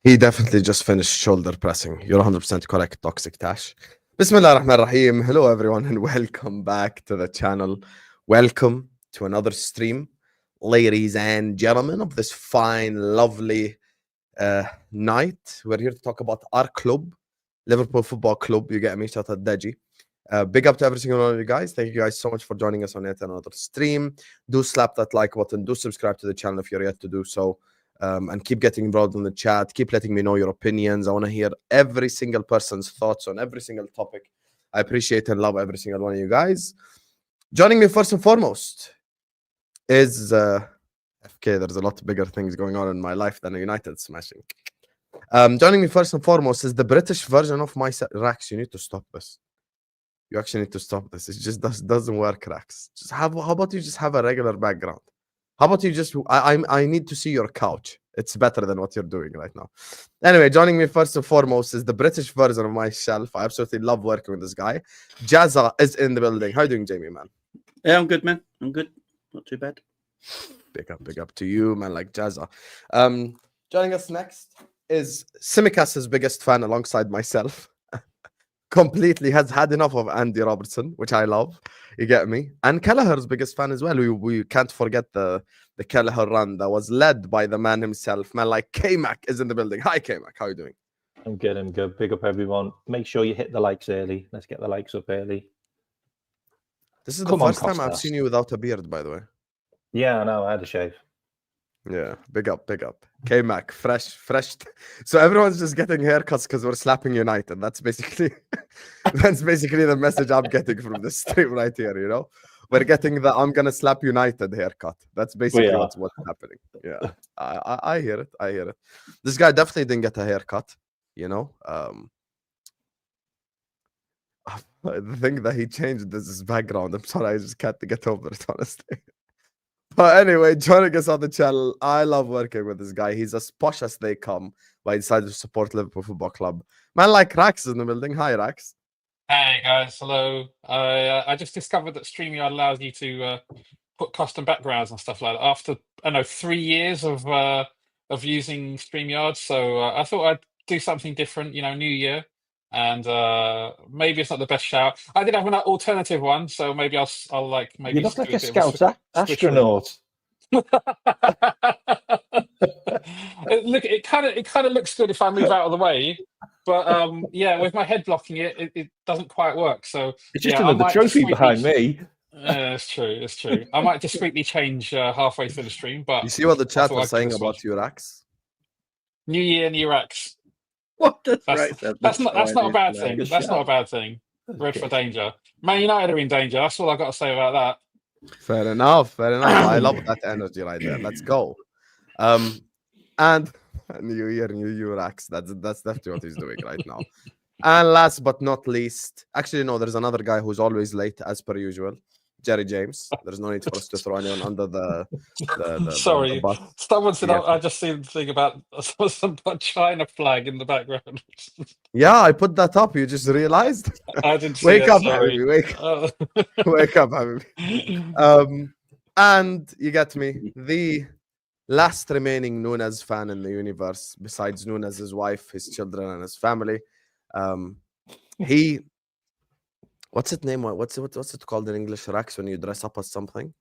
He definitely just finished shoulder pressing. You're 100% correct, Toxic Tash. Bismillah ar-Rahman ar-Rahim. Hello, everyone, and welcome back to the channel. Welcome to another stream, ladies and gentlemen, of this fine, lovely night. We're here to talk about our club, Liverpool Football Club. You get me? Shout out Deji. Big up to every single one of you guys. Thank you guys so much for joining us on yet another stream. Do slap that like button. Do subscribe to the channel if you're yet to do so. And keep getting involved in the chat. Keep letting me know your opinions. I want to hear every single person's thoughts on every single topic. I appreciate and love every single one of you guys. Joining me first and foremost is FK. There's a lot bigger things going on in my life than a United smashing. Joining me first and foremost is the British version of my Rax. You need to stop this. You actually need to stop this. It just doesn't work, Rax. How about you just have a regular background? How about you just... I need to see your couch. It's better than what you're doing right now. Anyway, joining me first and foremost is the British version of myself. I absolutely love working with this guy. Jazza is in the building. How are you doing, Jamie, man? Yeah, I'm good, man. I'm good. Not too bad. Big up to you, man, like Jazza. Joining us next is Simicast's biggest fan alongside myself. Completely has had enough of Andy Robertson, which I love. You get me? And Kelleher's biggest fan as well. We can't forget the Kelleher run that was led by the man himself. Man like Kmack is in the building. Hi, Kmack. How are you doing? I'm good. Big up, everyone. Make sure you hit the likes early. Let's get the likes up early. This is the first time I've seen you without a beard, by the way. Yeah, I know. I had a shave. Yeah, big up. Kmack, fresh. So everyone's just getting haircuts because we're slapping United. That's basically the message I'm getting from this stream right here, you know? We're getting the I'm gonna slap United haircut. That's basically what's happening. Yeah. I hear it. This guy definitely didn't get a haircut, you know. The thing that he changed is his background. I'm sorry, I just can't get over it, honestly. But anyway, joining us on the channel, I love working with this guy. He's as posh as they come, but he decided to support Liverpool Football Club. Man like Rax is in the building. Hi, Rax. Hey, guys. Hello. I just discovered that StreamYard allows you to put custom backgrounds and stuff like that after, 3 years of using StreamYard. So I thought I'd do something different, new year. And maybe it's not the best shout. I did have an alternative one, so maybe I'll like maybe. You look like a scouter astronaut. Look, it kind of looks good if I move out of the way, but yeah, with my head blocking it doesn't quite work. So it's just another trophy behind me. It's true. I might discreetly change halfway through the stream, but you see what the chat was saying about you, Rax? New year, new Rax. What? That's not a bad thing. That's not a bad thing. Red for danger. Man United are in danger. That's all I've got to say about that. Fair enough. I love that energy right there. Let's go. And New Year, New You, Rax. That's definitely what he's doing right now. And last but not least, actually no, there's another guy who's always late as per usual. Jerry James. There's no need for us to throw anyone under the sorry. The bus. Someone said I just seen the thing about some China flag in the background. Yeah, I put that up. You just realized? I didn't see Wake up, sorry. Habibi. Wake up, Habibi. And you get me. The last remaining Nunes fan in the universe, besides Nunes' wife, his children, and his family. He... What's it called in English, Rax, when you dress up as something?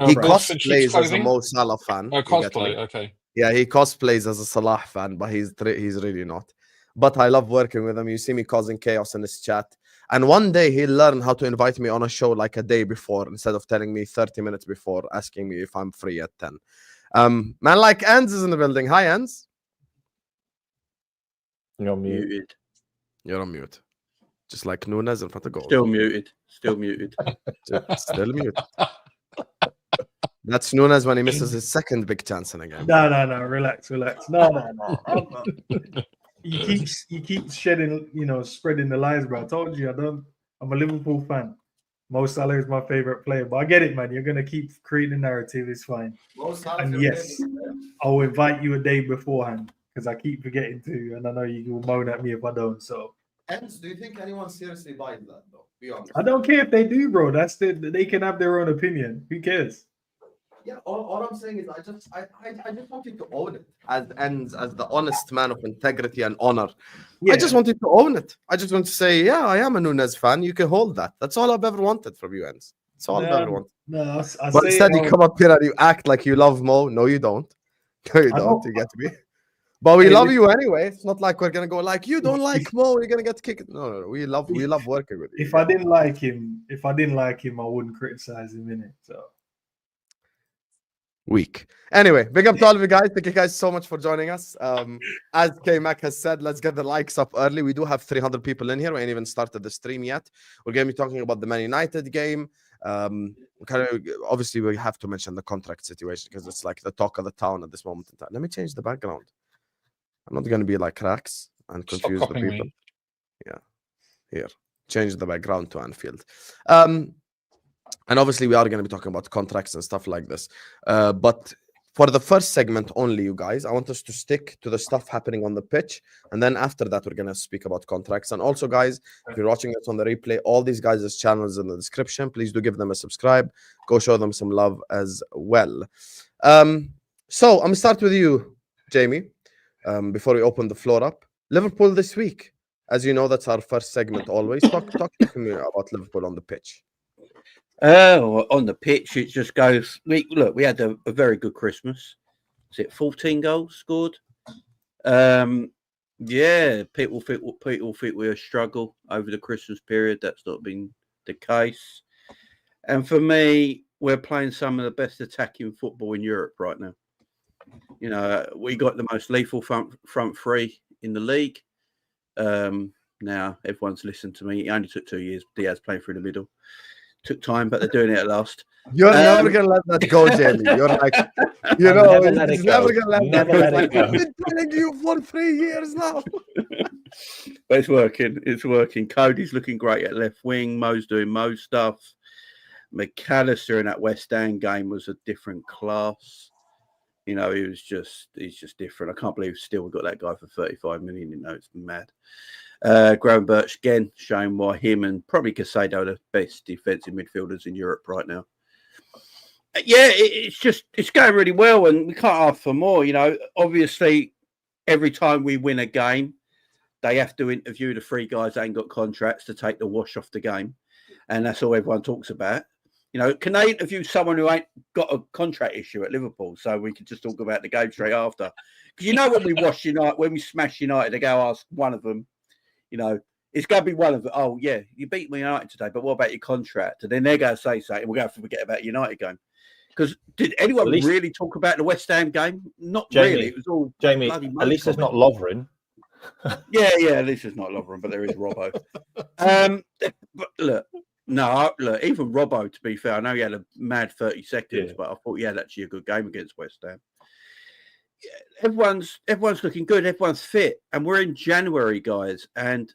He cosplays as a Mo Salah fan. Oh, cosplay, okay. Yeah, he cosplays as a Salah fan, but he's really not. But I love working with him. You see me causing chaos in his chat. And one day he'll learn how to invite me on a show like a day before, instead of telling me 30 minutes before, asking me if I'm free at 10. Man like Endz is in the building. Hi, Endz. You're muted. You're on mute. Just like Nunes in front of goal. Still muted. Still muted. That's Nunes when he misses his second big chance in a game. No. Relax. No. You keep shedding, spreading the lies, bro. I told you I'm a Liverpool fan. Mo Salah is my favorite player, but I get it, man. You're gonna keep creating a narrative. It's fine. And yes, I'll invite you a day beforehand because I keep forgetting to, and I know you will moan at me if I don't. So. Endz, do you think anyone seriously buys that though? Be honest. I don't care if they do, bro. They can have their own opinion. Who cares? Yeah, all I'm saying is I just want you to own it as Endz, as the honest man of integrity and honor. Yeah. I just want you to own it. I just want to say, yeah, I am a Nunes fan. You can hold that. That's all I've ever wanted from you, Endz. That's all I've ever wanted. No, I But say, instead, you come up here and you act like you love Mo. No, you don't. No, you I don't. don't. You get me. But we Hey, love listen- you anyway. It's not like we're gonna go like you don't If- like Mo. You're gonna get kicked. No. We love working with you. If I didn't like him, I wouldn't criticize him in it. So Weak. Anyway, big up to all of you guys. Thank you guys so much for joining us. As Kmack has said, let's get the likes up early. We do have 300 people in here. We ain't even started the stream yet. We're going to be talking about the Man United game. Obviously, we have to mention the contract situation because it's like the talk of the town at this moment in time. Let me change the background. I'm not going to be like cracks and Stop confuse the copying people. me. Yeah. Here. Change the background to Anfield. And obviously, we are going to be talking about contracts and stuff like this. But for the first segment only, you guys, I want us to stick to the stuff happening on the pitch. And then after that, we're going to speak about contracts. And also, guys, if you're watching us on the replay, all these guys' channels in the description. Please do give them a subscribe. Go show them some love as well. So I'm going to start with you, Jamie, before we open the floor up. Liverpool this week. As you know, that's our first segment always. Talk to me about Liverpool on the pitch. On the pitch, it just goes. We had a very good Christmas. Is it 14 goals scored? Yeah, people think we're a struggle over the Christmas period. That's not been the case. And for me, we're playing some of the best attacking football in Europe right now. You know, we got the most lethal front three in the league. Now everyone's listened to me. It only took 2 years. Diaz playing through the middle. Took time, but they're doing it at last. You're never gonna let that go, Jamie. You're like, you know, Never let he's it go. never gonna let Never that go. let It's it like, go. I've been telling you for 3 years now. But it's working. It's working. Cody's looking great at left wing. Mo's doing Mo stuff. McAllister in that West Ham game was a different class. You know, he's just different. I can't believe still we got that guy for 35 million. You know, it's mad. Graham Birch again showing why him and probably Casado are the best defensive midfielders in Europe right now. Yeah, it's going really well, and we can't ask for more. You know, obviously, every time we win a game, they have to interview the 3 guys that ain't got contracts to take the wash off the game, and that's all everyone talks about. You know, can they interview someone who ain't got a contract issue at Liverpool so we can just talk about the game straight after? Because you know when we wash United, when we smash United, they go ask one of them. You know, it's going to be one of them. Oh, yeah, you beat me United today, but what about your contract? And then they're going to say something. We're going to forget about United game. Because did anyone really talk about the West Ham game? Not Jamie, really. It was all Jamie. bloody At least it's not Lovren. Yeah, at least it's not Lovren, but there is Robbo. But look, even Robbo, to be fair, I know he had a mad 30 seconds, but I thought he had actually a good game against West Ham. Everyone's looking good. Everyone's fit, and we're in January, guys, and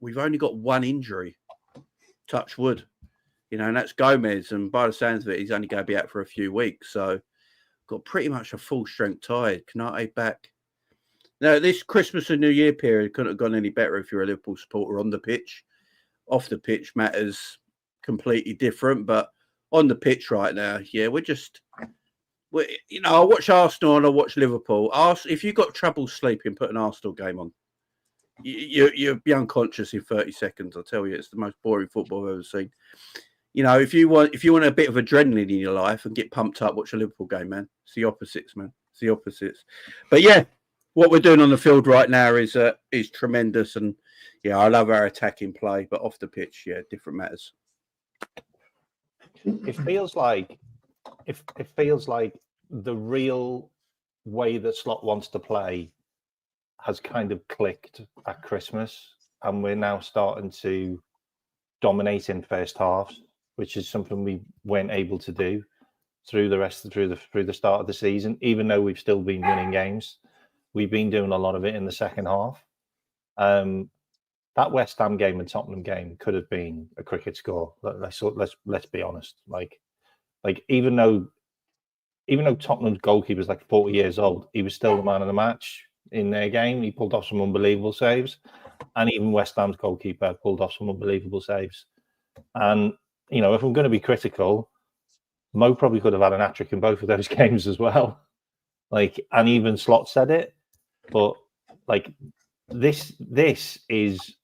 we've only got one injury. Touch wood, you know, and that's Gomez. And by the sounds of it, he's only going to be out for a few weeks. So, got pretty much a full strength tie. Canate back. Now, this Christmas and New Year period couldn't have gone any better if you're a Liverpool supporter on the pitch. Off the pitch matters completely different, but on the pitch right now, yeah, you know, I watch Arsenal and I watch Liverpool. If you've got trouble sleeping, put an Arsenal game on. You'll be unconscious in 30 seconds. I tell you, it's the most boring football I've ever seen. You know, if you want a bit of adrenaline in your life and get pumped up, watch a Liverpool game, man. It's the opposites, man. It's the opposites. But yeah, what we're doing on the field right now is tremendous, and yeah, I love our attacking play. But off the pitch, yeah, different matters. It feels like the real way that Slot wants to play has kind of clicked at Christmas, and we're now starting to dominate in first halves, which is something we weren't able to do through the start of the season. Even though we've still been winning games, we've been doing a lot of it in the second half. That West Ham game and Tottenham game could have been a cricket score. Let's be honest. Like even though Tottenham's goalkeeper is like 40 years old, he was still the man of the match in their game. He pulled off some unbelievable saves, and even West Ham's goalkeeper pulled off some unbelievable saves. And you know, if I'm going to be critical, Mo probably could have had an hat-trick in both of those games as well. Like, and even Slot said it, but like this is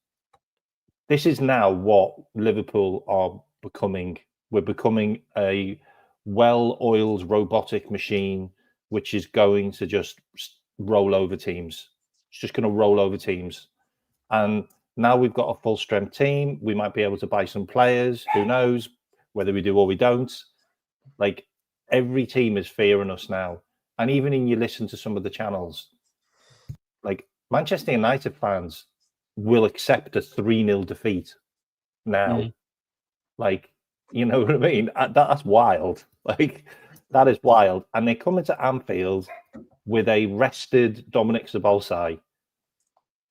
now what Liverpool are becoming. We're becoming a well-oiled robotic machine, which is going to just roll over teams. It's just going to roll over teams. And now we've got a full-strength team. We might be able to buy some players. Who knows whether we do or we don't? Like, every team is fearing us now. And even in you listen to some of the channels, like Manchester United fans will accept a 3-0 defeat now. Like, you know what I mean? That's wild. Like, that is wild. And they come into Anfield with a rested Dominic Szoboszlai.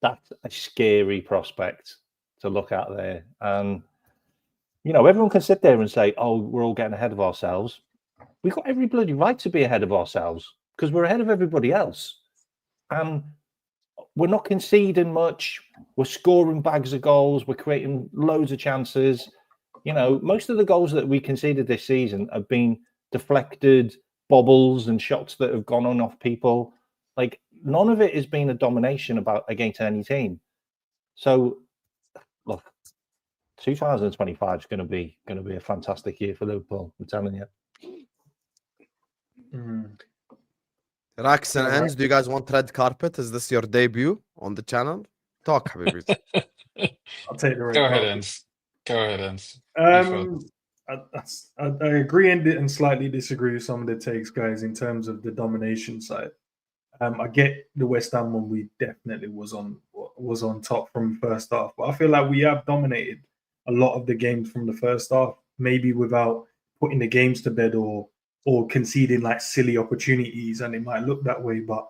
That's a scary prospect to look at there. And, you know, everyone can sit there and say, oh, we're all getting ahead of ourselves. We've got every bloody right to be ahead of ourselves because we're ahead of everybody else. And we're not conceding much. We're scoring bags of goals. We're creating loads of chances. You know, most of the goals that we conceded this season have been deflected bobbles and shots that have gone on off people. Like, none of it has been a domination against any team. So, look, 2025 is going to be a fantastic year for Liverpool. I'm telling you. Rax and Endz, do you guys want red carpet? Is this your debut on the channel? Talk, Habibi. I'll take the red Go ahead, carpet. Endz. Go ahead, Endz. I agree and slightly disagree with some of the takes, guys, in terms of the domination side. I get the West Ham one. We definitely was on top from the first half, but I feel like we have dominated a lot of the games from the first half, maybe without putting the games to bed or conceding like silly opportunities, and it might look that way. But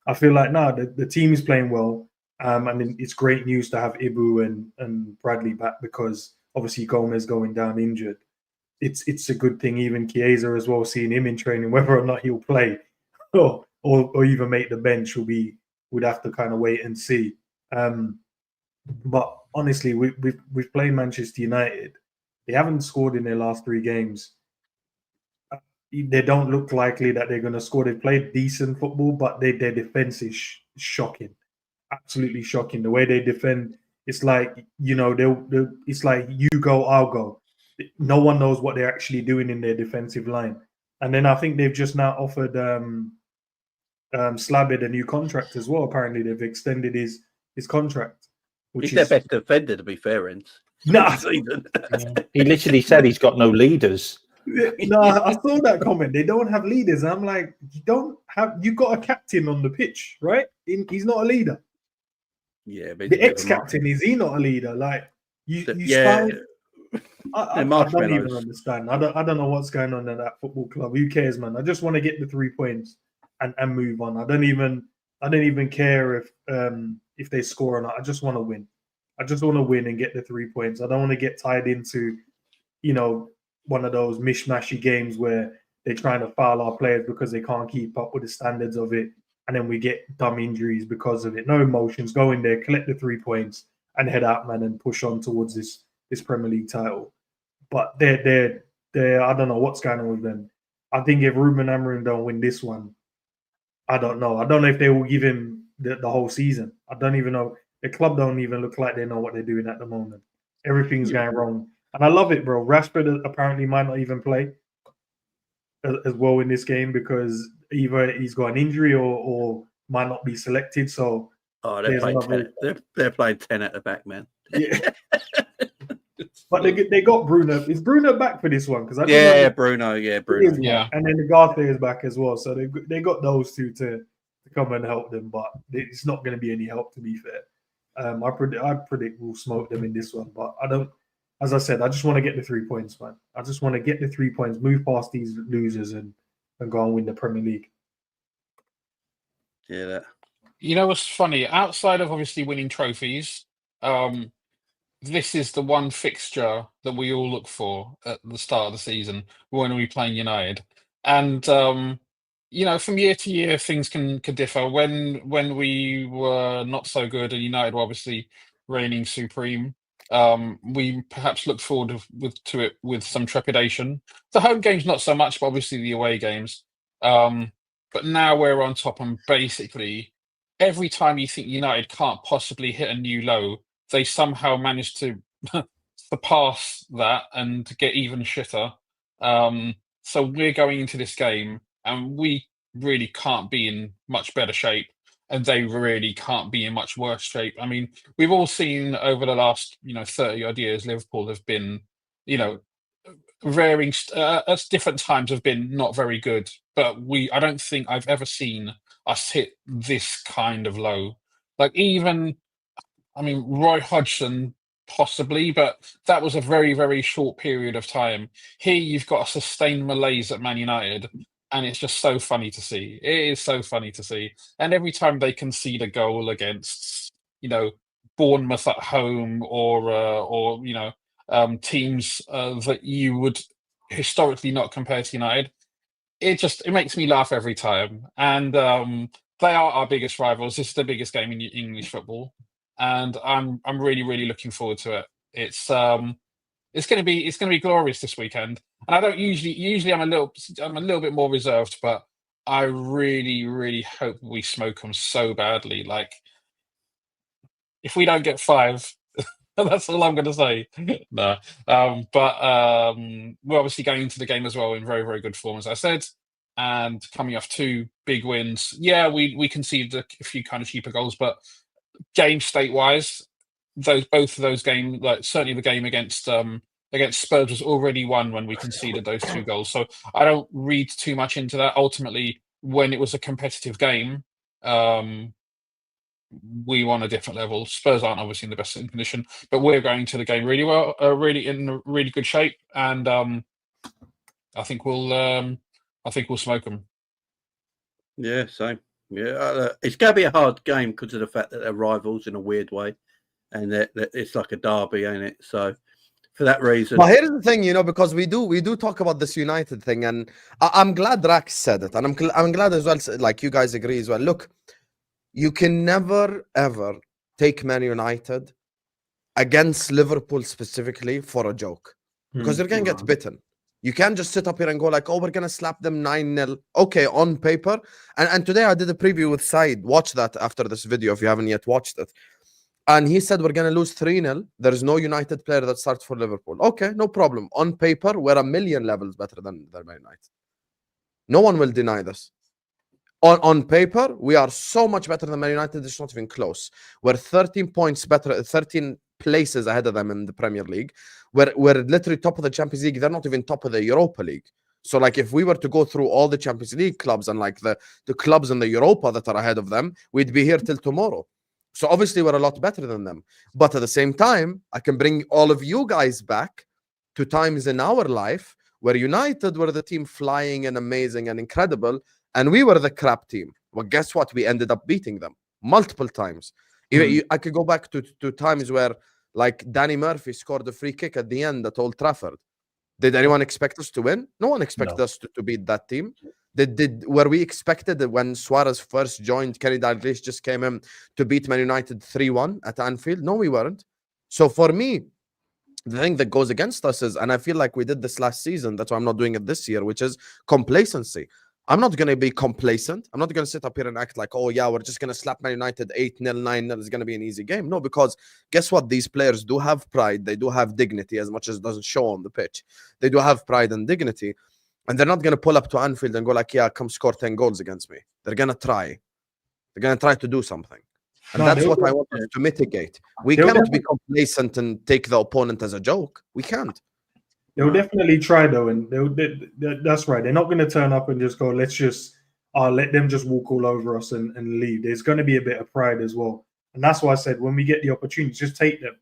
I feel like the team is playing well, and it's great news to have Ibu and Bradley back because obviously Gomez going down injured. It's a good thing. Even Chiesa as well, seeing him in training, whether or not he'll play or even make the bench we'd have to kind of wait and see. But honestly, we've played Manchester United. They haven't scored in their last 3 games. They don't look likely that they're going to score. They played decent football, but their defense is shocking, absolutely shocking. The way they defend, it's like, you know, it's like you go, I'll go. No one knows what they're actually doing in their defensive line. And then I think they've just now offered Slabid a new contract as well. Apparently, they've extended his contract. He's their best defender, to be fair, Endz. Nah. He literally said he's got no leaders. No, I saw that comment. They don't have leaders. I'm like, you got a captain on the pitch, right? He's not a leader. Yeah, but the ex-captain, is he not a leader? Like I don't even understand. I don't know what's going on in that football club. Who cares, man? I just want to get the 3 points and move on. I don't even care if they score or not. I just want to win. I just want to win and get the 3 points. I don't want to get tied into, you know, one of those mishmashy games where they're trying to foul our players because they can't keep up with the standards of it, and then we get dumb injuries because of it. No emotions. Go in there, collect the 3 points, and head out, man, and push on towards this Premier League title. But they're I don't know what's going on with them. I think if Ruben Amorim don't win this one, I don't know. I don't know if they will give him the whole season. I don't even know. The club don't even look like they know what they're doing at the moment. Everything's going wrong. And I love it, bro. Rashford apparently might not even play as well in this game because either he's got an injury or might not be selected. So they're playing 10 at the back, man. Yeah. But they got Bruno. Is Bruno back for this one? Because Bruno. Yeah, and then the Garcia is back as well. So they got those two to come and help them. But it's not going to be any help, to be fair. I predict we'll smoke them in this one. But I don't. As I said, I just want to get the 3 points, man. I just want to get the 3 points, move past these losers, and go and win the Premier League. Yeah. You know what's funny? Outside of obviously winning trophies, this is the one fixture that we all look for at the start of the season when we're playing United. And you know, from year to year, things can differ. When we were not so good and United were obviously reigning supreme, we perhaps look forward to it with some trepidation. The home games not so much, but obviously the away games. But now we're on top, and basically every time you think United can't possibly hit a new low, they somehow manage to surpass that and get even shitter. So we're going into this game, and we really can't be in much better shape, and they really can't be in much worse shape. I mean, we've all seen over the last 30 odd years, Liverpool have been varying at different times have been not very good, but I don't think I've ever seen us hit this kind of low. Like, even, I mean, Roy Hodgson possibly, but that was a very, very short period of time. Here you've got a sustained malaise at Man United, and it's just so funny to see. It is so funny to see. And every time they concede a goal against, Bournemouth at home, or teams that you would historically not compare to United, it makes me laugh every time. And they are our biggest rivals. This is the biggest game in English football, and I'm really, really looking forward to it. It's going to be glorious this weekend. And I don't usually I'm a little bit more reserved, but I really, really hope we smoke them so badly. Like, if we don't get 5, that's all I'm going to say. No, but we're obviously going into the game as well in very, very good form, as I said, and coming off 2 big wins. Yeah, we conceded a few kind of cheaper goals, but game state wise, both of those games, like certainly the game against Spurs, was already won when we conceded those 2 goals. So I don't read too much into that. Ultimately, when it was a competitive game, we won a different level. Spurs aren't obviously in the best condition, but we're going to the game really well, really in really good shape, and I think we'll smoke them. Yeah, same. Yeah, it's going to be a hard game because of the fact that they're rivals in a weird way, and that it's like a derby, ain't it? So for that reason. Well, here's the thing, because we do talk about this United thing, and I'm glad Rax said it, and I'm glad as well, like you guys agree as well. Look, you can never ever take Man United against Liverpool specifically for a joke, because they're gonna get bitten. You can't just sit up here and go like, oh, we're gonna slap them 9-0. Okay, on paper. And today I did a preview with Said. Watch that after this video if you haven't yet watched it. And he said we're gonna lose 3-0. There's no United player that starts for Liverpool. Okay, no problem. On paper, we're a million levels better than Man United. No one will deny this. On paper, we are so much better than Man United. It's not even close. We're 13 points better, 13 places ahead of them in the Premier League. We're literally top of the Champions League. They're not even top of the Europa League. So, like, if we were to go through all the Champions League clubs and like the clubs in the Europa that are ahead of them, we'd be here till tomorrow. So obviously we're a lot better than them. But at the same time, I can bring all of you guys back to times in our life where United were the team flying and amazing and incredible, and we were the crap team. Well, guess what? We ended up beating them multiple times. I could go back to times where, like, Danny Murphy scored a free kick at the end at Old Trafford. Did anyone expect us to win? No one expected us to beat that team. Were we expected that when Suarez first joined, Kenny Dalglish just came in to beat Man United 3-1 at Anfield? No, we weren't. So for me, the thing that goes against us is, and I feel like we did this last season, that's why I'm not doing it this year, which is complacency. I'm not going to be complacent. I'm not going to sit up here and act like, oh, yeah, we're just going to slap Man United 8-0, 9-0. It's going to be an easy game. No, because guess what? These players do have pride. They do have dignity, as much as it doesn't show on the pitch. They do have pride and dignity. And they're not going to pull up to Anfield and go like, yeah, come score 10 goals against me. They're going to try. They're going to try to do something. And that's what I want us to mitigate. We cannot be complacent and take the opponent as a joke. We can't. They'll definitely try, though, and that's right. They're not going to turn up and just go, let's just let them just walk all over us and leave. There's going to be a bit of pride as well. And that's why I said, when we get the opportunity, just take them.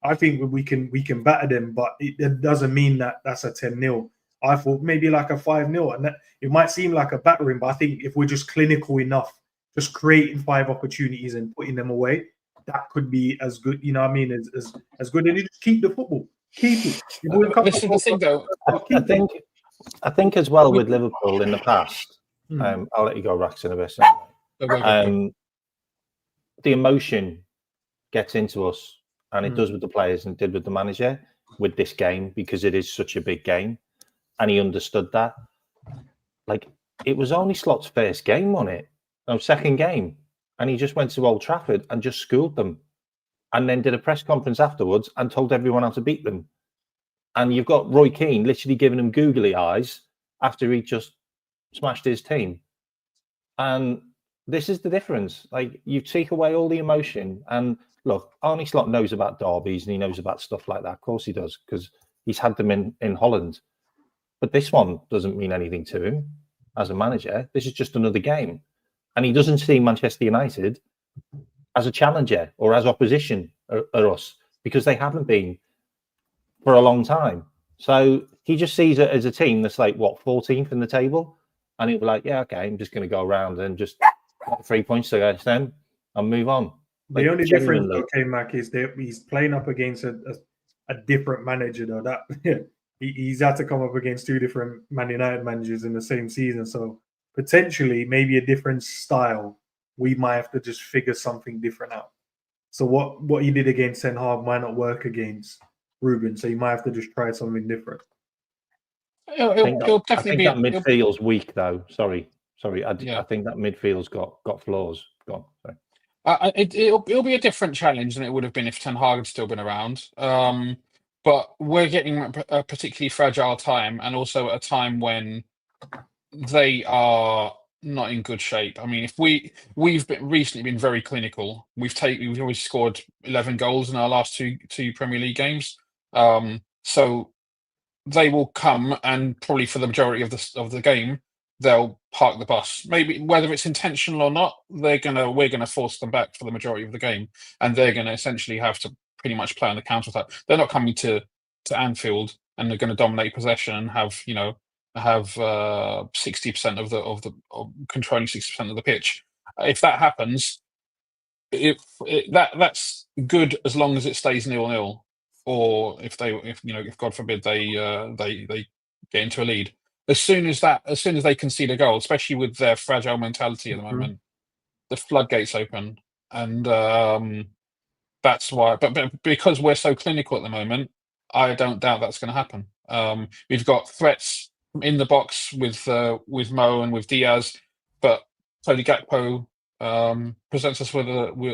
I think we can batter them, but it doesn't mean that that's a 10-0. I thought maybe like a 5-0. And it might seem like a battering, but I think if we're just clinical enough, just creating 5 opportunities and putting them away, that could be as good, you know what I mean, as good. And you just keep the football. Keep it. This is the thing, though. I think as well with Liverpool in the past, I'll let you go, Rax, in a bit. The emotion gets into us, and it does with the players and it did with the manager with this game because it is such a big game, and he understood that. Like, it was only Slot's first game on it, no, second game, and he just went to Old Trafford and just schooled them, and then did a press conference afterwards and told everyone how to beat them. And you've got Roy Keane literally giving him googly eyes after he just smashed his team. And this is the difference. Like, you take away all the emotion. And look, Arne Slot knows about derbies and he knows about stuff like that. Of course he does, because he's had them in Holland. But this one doesn't mean anything to him as a manager. This is just another game. And he doesn't see Manchester United as a challenger or as opposition or us, because they haven't been for a long time. So he just sees it as a team that's like, what, 14th in the table? And he'll be like, yeah, okay, I'm just going to go around and just get 3 points against them and move on. The only difference, Kmack, is that he's playing up against a different manager, though. That he's had to come up against two different Man United managers in the same season. So potentially, maybe a different style. We might have to just figure something different out. So what he did against Ten Hag might not work against Ruben. So you might have to just try something different. It'll definitely be. That midfield's weak, though. Sorry. I think that midfield's got flaws. Gone. It'll be a different challenge than it would have been if Ten Hag had still been around. But we're getting a particularly fragile time, and also at a time when they are not in good shape. I mean, if we've recently been very clinical. We've always scored 11 goals in our last two Premier League games. So they will come, and probably for the majority of the game, they'll park the bus. Maybe whether it's intentional or not, we're gonna force them back for the majority of the game, and they're gonna essentially have to pretty much play on the counter attack. They're not coming to Anfield and they're going to dominate possession and have 60% of controlling 60% of the pitch. If that happens, that's good as long as it stays 0-0, or if God forbid they get into a lead. As soon as they concede a goal, especially with their fragile mentality at the moment, the floodgates open, and that's why. But because we're so clinical at the moment, I don't doubt that's going to happen. We've got threats in the box with Mo and with Diaz, but Tony Gakpo presents us with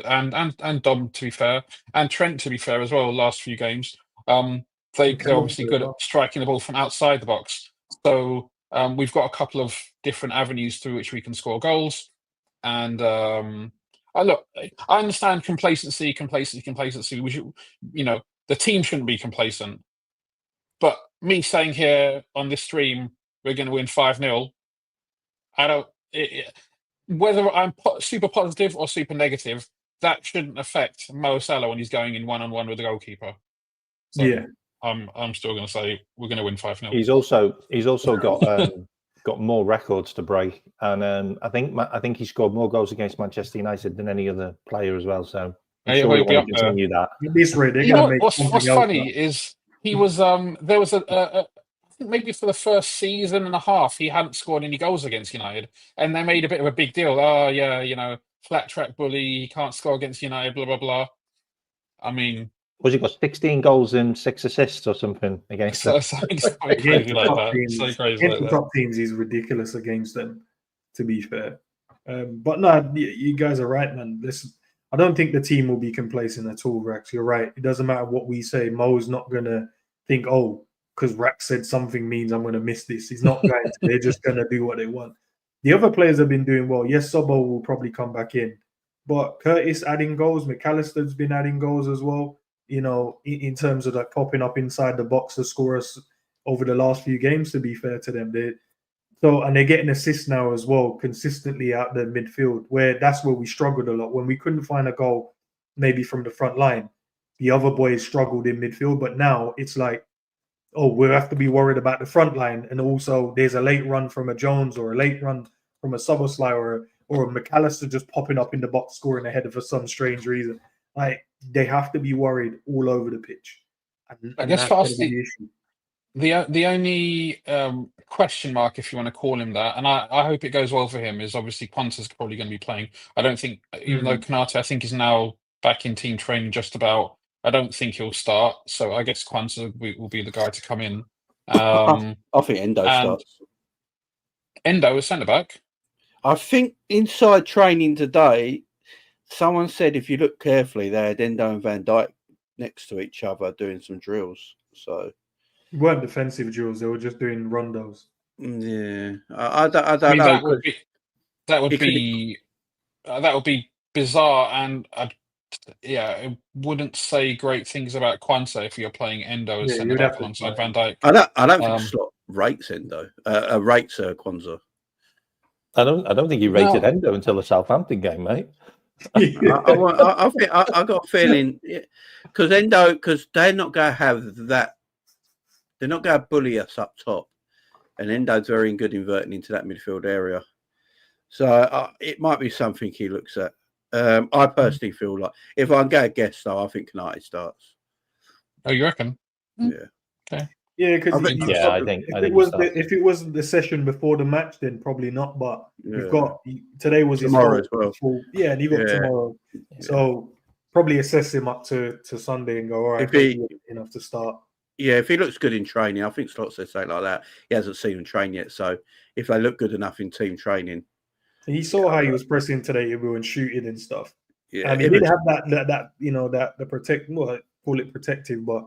and Dom, to be fair, and Trent, to be fair as well. Last few games, they're obviously good at striking the ball from outside the box. So we've got a couple of different avenues through which we can score goals. And look, I understand complacency. We should, the team shouldn't be complacent. But me saying here on this stream, we're going to win 5-0. Whether I'm super positive or super negative, that shouldn't affect Mo Salah when he's going in one-on-one with the goalkeeper. So yeah, I'm still going to say we're going to win 5-0. He's also got more records to break, and I think he scored more goals against Manchester United than any other player as well. So I'm sure he'll want to continue that. What's funny is he was there was I think maybe for the first season and a half he hadn't scored any goals against United, and they made a bit of a big deal. Oh yeah, flat track bully, he can't score against United, blah blah blah. I mean, was he got 16 goals and 6 assists or something against them? Against the top teams, he's ridiculous against them, to be fair. But no, you guys are right, man. Listen, I don't think the team will be complacent at all, Rex. You're right. It doesn't matter what we say. Mo's not going to think, because Rex said something means I'm going to miss this. He's not going to. They're just going to do what they want. The other players have been doing well. Yes, Sobo will probably come back in. But Curtis adding goals. McAllister's been adding goals as well. In terms of like popping up inside the box to score us over the last few games, to be fair to them. And they're getting assists now as well, consistently out the midfield, that's where we struggled a lot. When we couldn't find a goal, maybe from the front line, the other boys struggled in midfield. But now it's like, we'll have to be worried about the front line. And also there's a late run from a Jones or a late run from a Szoboszlai or a McAllister just popping up in the box, scoring a header for some strange reason. Like, they have to be worried all over the pitch. I guess for us, the only question mark, if you want to call him that, and I hope it goes well for him, is obviously Ponta's probably going to be playing. I don't think, even though Konate, I think, is now back in team training just about, I don't think he'll start. So I guess Kwanzaa will be the guy to come in. I think Endo and starts. Endo is centre back. I think inside training today, someone said if you look carefully, they had Endo and Van Dijk next to each other doing some drills. So It weren't defensive drills; they were just doing rondos. yeah, I don't I mean, know. that would be bizarre, and it wouldn't say great things about Kwanzaa if you're playing Endo as Yeah, centre you'd back have to alongside try. Van Dijk. I don't think Slot rates Endo. Rates Kwanzaa. I don't think he rated No. Endo until the Southampton game, mate. I think I got a feeling because they're not going to have that. They're not going to bully us up top, and Endo's very good inverting into that midfield area. So it might be something he looks at. I personally feel like if I'm going to guess, though, I think United starts. Oh, you reckon? Yeah. Okay. Yeah, because if it wasn't the session before the match, then probably not. But you've got today was tomorrow his as well. And you got tomorrow, so probably assess him up to Sunday and go, all right, if he enough to start. Yeah, if he looks good in training, I think Slot says something like that. He hasn't seen him train yet, so if they look good enough in team training, he saw how he was pressing today, everyone shooting and stuff. Yeah, he did have that protect. Well, call it protective, but.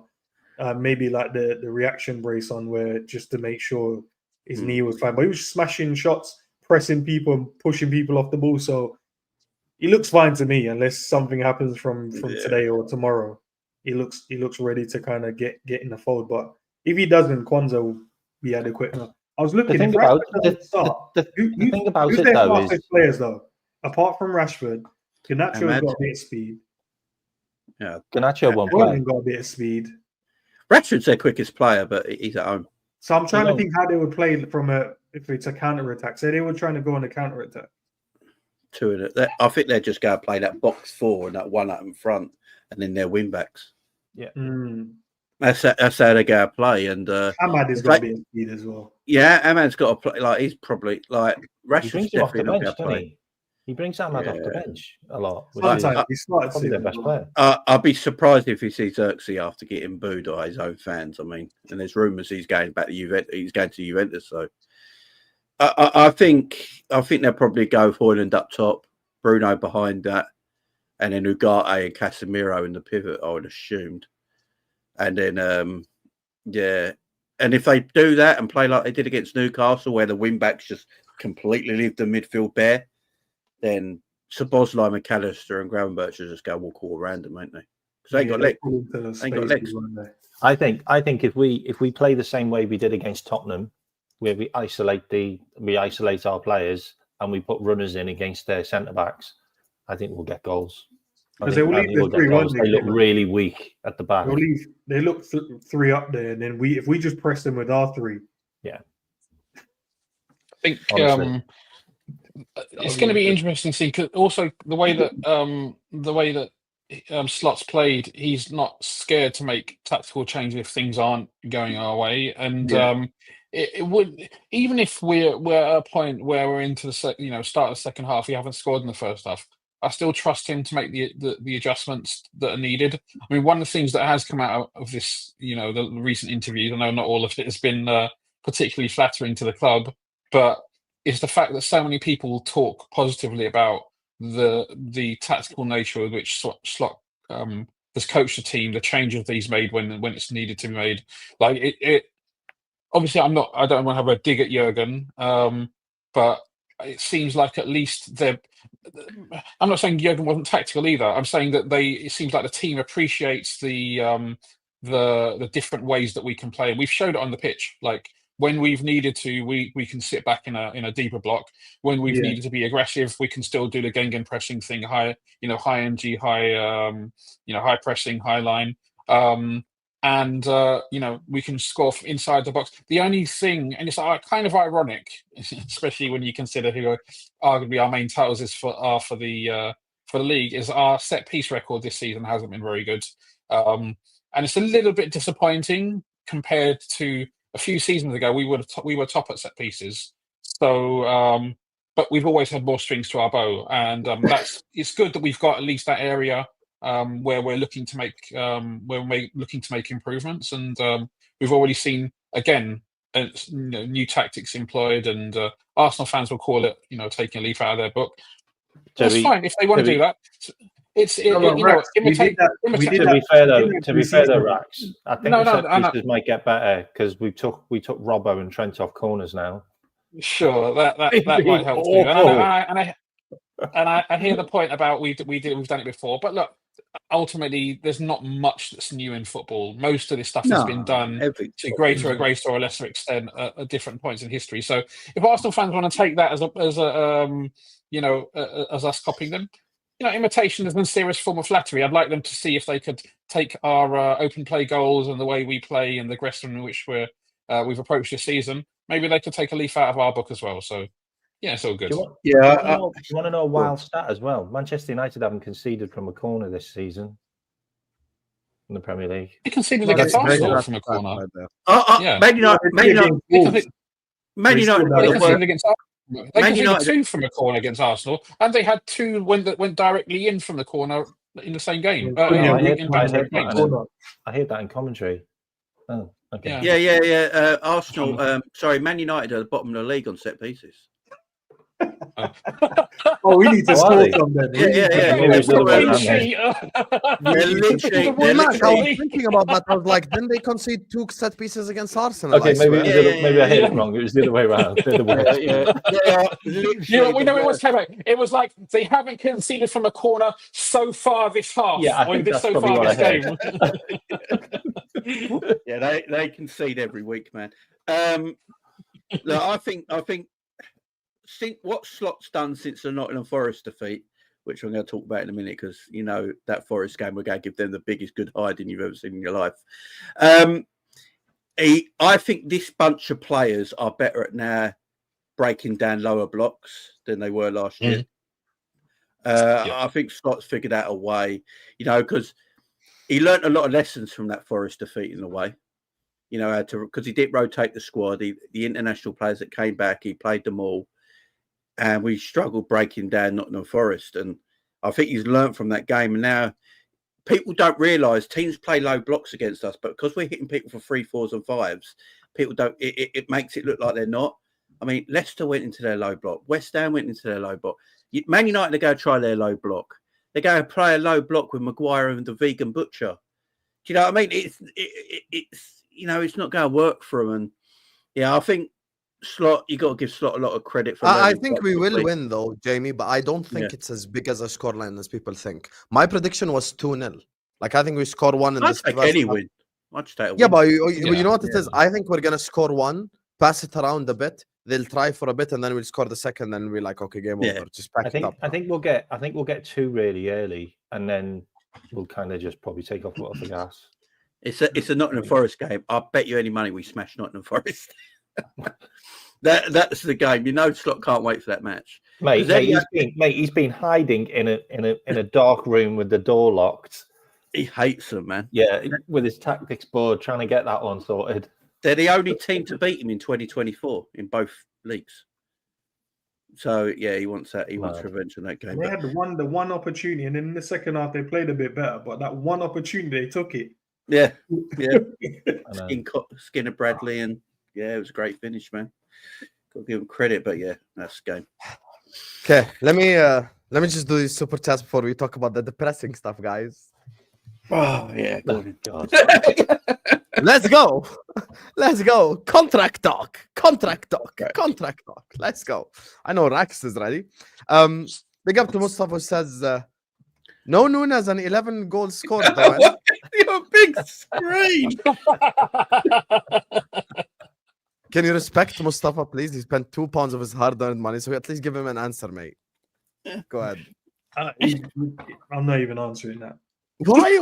Maybe like the reaction brace on where just to make sure his knee was fine. But he was smashing shots, pressing people and pushing people off the ball. So he looks fine to me, unless something happens from today or tomorrow. He looks ready to kind of get in the fold. But if he doesn't, Kwanzaa will be adequate enough. I was looking the thing about it though is players though, apart from Rashford, Garnacho's got a bit of speed. Yeah, Garnacho won't play. Got a bit of speed. Rashford's their quickest player, but he's at home. So I'm trying to think how they would play if it's a counter attack. Say they were trying to go on a counter attack. I think they're just going to play that box four and that one up in front, and then their wing backs. Yeah, that's how they're going to play. And Ahmad has got a bit of speed as well. Yeah, Ahmad's got to play. Like he's probably like Rashford's Rashford's definitely not going to play. He brings Ahmad off the bench a lot. Sometimes he's probably their best player. I'd be surprised if he sees Xerxes after getting booed by his own fans. I mean, and there's rumours he's going back to Juventus. He's going to Juventus. So I think they'll probably go Højlund up top, Bruno behind that, and then Ugarte and Casemiro in the pivot. I would assumed, and then and if they do that and play like they did against Newcastle, where the wing backs just completely leave the midfield bare. Then Szoboszlai, McAllister, and Gravenberch will just go walk all around them, won't they? Because they ain't got legs. Ain't got legs. I think if we play the same way we did against Tottenham, where we isolate our players and we put runners in against their centre backs, I think we'll get goals. Because they look really weak at the back. They look three up there, and then if we just press them with our three, yeah. I think it's going to be interesting to see. Cause also the way that Slot's played, he's not scared to make tactical changes if things aren't going our way, and it would, even if we're at a point where we're into the start of the second half, we haven't scored in the first half. I still trust him to make the adjustments that are needed. I mean, one of the things that has come out of this, the recent interviews, I know not all of it has been particularly flattering to the club, but is the fact that so many people talk positively about the tactical nature with which Slot has coached the team, the changes that he's made when it's needed to be made. Like it obviously, I don't want to have a dig at Jurgen, but it seems like at least I'm not saying Jurgen wasn't tactical either. I'm saying that it seems like the team appreciates the different ways that we can play, and we've showed it on the pitch. Like when we've needed to, we can sit back in a deeper block. When we've needed to be aggressive, we can still do the Gengen pressing thing, high NG, high pressing, high line. And we can score from inside the box. The only thing, and it's kind of ironic, especially when you consider who arguably our main titles is for the league, is our set piece record this season hasn't been very good, and it's a little bit disappointing compared to a few seasons ago. We were top at set pieces, so but we've always had more strings to our bow, and it's good that we've got at least that area where we're looking to make improvements, and we've already seen again new tactics employed, and Arsenal fans will call it taking a leaf out of their book. That's fine if they want to do that. Imitate. To be fair though, Rax, I think the set pieces might get better because we took Robbo and Trent off corners now. Sure, that might help too. And I hear the point about we've done it before, but look, ultimately there's not much that's new in football. Most of this stuff has been done to greater or lesser extent at different points in history. So if Arsenal fans want to take that as us copying them, imitation is a serious form of flattery. I'd like them to see if they could take our open play goals and the way we play and the aggression in which we've approached this season. Maybe they could take a leaf out of our book as well. So, yeah, it's all good. Do you want to know a wild stat as well? Manchester United haven't conceded from a corner this season in the Premier League. They conceded against Arsenal from a corner. Man United. They conceded 2 from a corner against Arsenal, and they had 2 that went directly in from the corner in the same game. I heard that in commentary. Oh, okay. Yeah. Arsenal. Man United are the bottom of the league on set pieces. We need to score from them. Yeah. I was thinking about that. I was like, didn't they concede 2 set pieces against Arsenal? Okay, maybe I heard it wrong. It was the other way around. We know it was Kmack. It was like they haven't conceded from a corner so far this half. Yeah, I think that's probably what I heard. Yeah, they concede every week, man. Look, I think what Slot's done since the Nottingham Forest defeat, which I'm going to talk about in a minute, because that Forest game, we're going to give them the biggest good hiding you've ever seen in your life. I think this bunch of players are better at now breaking down lower blocks than they were last year. I think Slot's figured out a way, because he learnt a lot of lessons from that Forest defeat in a way. Because he did rotate the squad, the international players that came back, he played them all. And we struggled breaking down Nottingham Forest. And I think he's learned from that game. And now people don't realise teams play low blocks against us, but because we're hitting people for 3, 4s and 5s, people don't, it makes it look like they're not. I mean, Leicester went into their low block. West Ham went into their low block. Man United are going to try their low block. They're going to play a low block with Maguire and the vegan butcher. Do you know what I mean? It's not going to work for them. And I think Slot, you got to give Slot a lot of credit for. I think we will win though, Jamie, but I don't think it's as big as a scoreline as people think. My prediction was 2-0. Like I think we score 1 in this. I'd take any win. I'd take a win. Yeah, but you know what it is? I think we're gonna score 1, pass it around a bit. They'll try for a bit, and then we'll score the second. And we're like, okay, game over. Just pack it up. I think we'll get 2 really early, and then we'll kind of just probably take off the gas. It's a Nottingham Forest game. I'll bet you any money we smash Nottingham Forest. That's the game. Slot can't wait for that match. He's been hiding in a dark room with the door locked. He hates them, man. Yeah, with his tactics board, trying to get that one sorted. They're the only team to beat him in 2024 in both leagues. So he wants that. He wants revenge on that game. They had the one opportunity, and then in the second half they played a bit better. But that one opportunity, they took it. Yeah. Skinner Bradley, and it was a great finish, man. Got to give him credit, but that's the game. Okay, let me just do these super chats before we talk about the depressing stuff, guys. Oh yeah, God. Let's go. Contract talk. Let's go. I know Rax is ready. Big up to Mustafa who says no Nunes and 11 goals scored. Your big screen. Can you respect Mustafa, please? He spent £2 of his hard-earned money, so at least give him an answer, mate. Go ahead. I'm not even answering that. Why?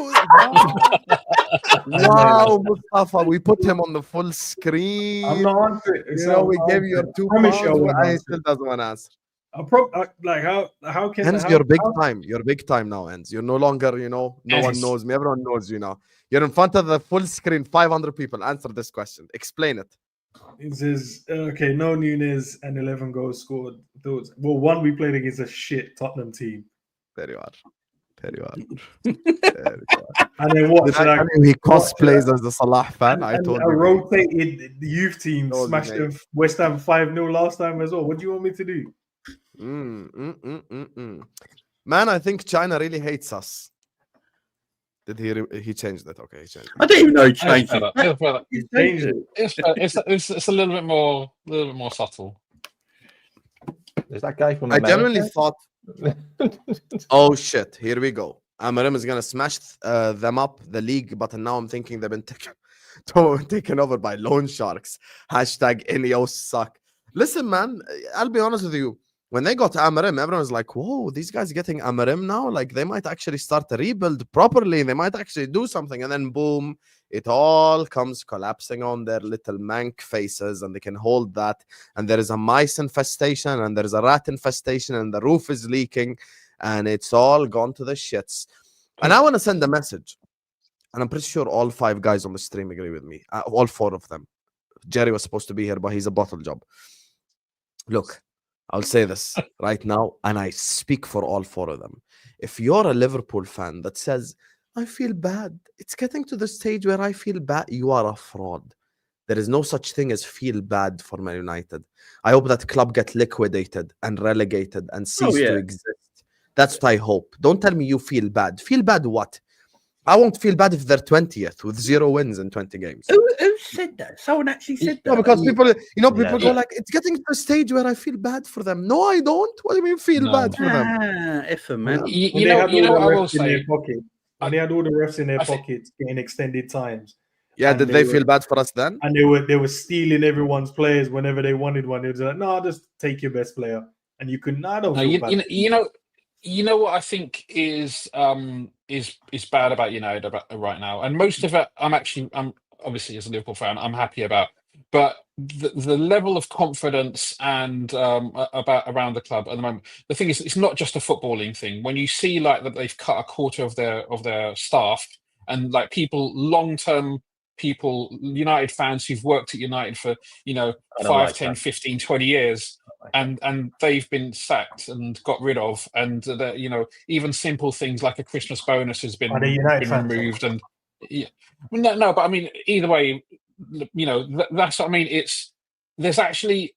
Wow, Mustafa, we put him on the full screen. I'm not answering. We gave you your £2 and he still doesn't want to answer. How can Hence, you're big time. You're big time now, Endz. You're no longer, no one knows me. Everyone knows you now. You're in front of the full screen, 500 people. Answer this question. Explain it. It says, okay, no Nunes and 11 goals scored. One we played against a shit Tottenham team. There you are. There you are. There you are. And then what? Did I tell you he cosplays as the Salah fan? I And told a you. rotated youth team Told you, smashed mate. them West Ham 5-0 last time as well. What do you want me to do? Man, I think China really hates us. Did he changed it? Okay, he changed it. I didn't even know he It's changed better. it. It's better. He changed it. It's a little bit more subtle. Is that guy from I America? genuinely thought, oh shit, here we go. Amarim is gonna smash them up the league, but now I'm thinking they've been taken over by loan sharks. Hashtag Ineos suck. Listen, man, I'll be honest with you. When they got Amarim, everyone was like, whoa, these guys getting Amarim now? Like, they might actually start to rebuild properly. They might actually do something. And then, boom, it all comes collapsing on their little mank faces, and they can hold that. And there is a mice infestation, and there's a rat infestation, and the roof is leaking, and it's all gone to the shits. And I want to send a message. And I'm pretty sure all 5 guys on the stream agree with me. All 4 of them. Jerry was supposed to be here, but he's a bottle job. Look. I'll say this right now, and I speak for all 4 of them. If you're a Liverpool fan that says, I feel bad, it's getting to the stage where I feel bad, you are a fraud. There is no such thing as feel bad for Man United. I hope that club get liquidated and relegated and cease to exist. That's what I hope. Don't tell me you feel bad. Feel bad what? I won't feel bad if they're 20th with 0 wins in 20 games. Who said that? Someone actually said that. No, because people, people go like, it's getting to the stage where I feel bad for them. No, I don't. What do you mean feel bad for them? If a man. You know what I will say. And they had all the refs in their pockets getting extended times. Yeah, did they feel bad for us then? And they were stealing everyone's players whenever they wanted one. They was like, no, just take your best player. And you couldn't. I don't feel bad. You know what I think is bad about United right now, and most of it I'm obviously, as a Liverpool fan, I'm happy about, but the level of confidence and around the club at the moment. The thing is, it's not just a footballing thing. When you see like that they've cut a quarter of their staff, and like long-term people, United fans who've worked at United for 5, 10, 15, 20 years. And they've been sacked and got rid of, and even simple things like a Christmas bonus has been removed. And no, but I mean, either way, that's what I mean. There's actually,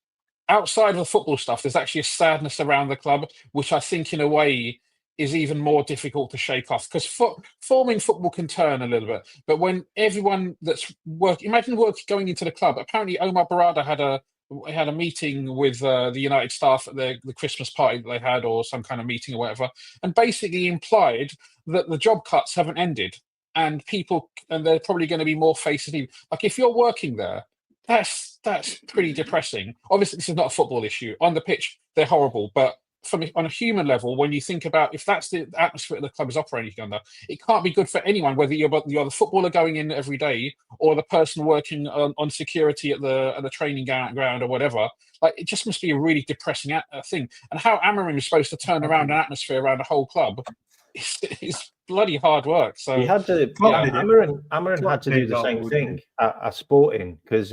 outside of the football stuff, there's actually a sadness around the club, which I think in a way is even more difficult to shake off, because forming football can turn a little bit, but when everyone that's imagine going into the club. Apparently Omar Barada had a meeting with the United staff at the Christmas party that they had, or some kind of meeting or whatever, and basically implied that the job cuts haven't ended, and they're probably going to be more faces. Like, if you're working there, that's pretty depressing. Obviously, this is not a football issue. On the pitch, they're horrible, but on a human level, when you think about if that's the atmosphere the club is operating under, it can't be good for anyone, whether you're the footballer going in every day or the person working on security at the training ground or whatever. Like, it just must be a really depressing thing. And how Amarim is supposed to turn around an atmosphere around a whole club is bloody hard work. So he had to. Amarim had to do the same thing at Sporting, because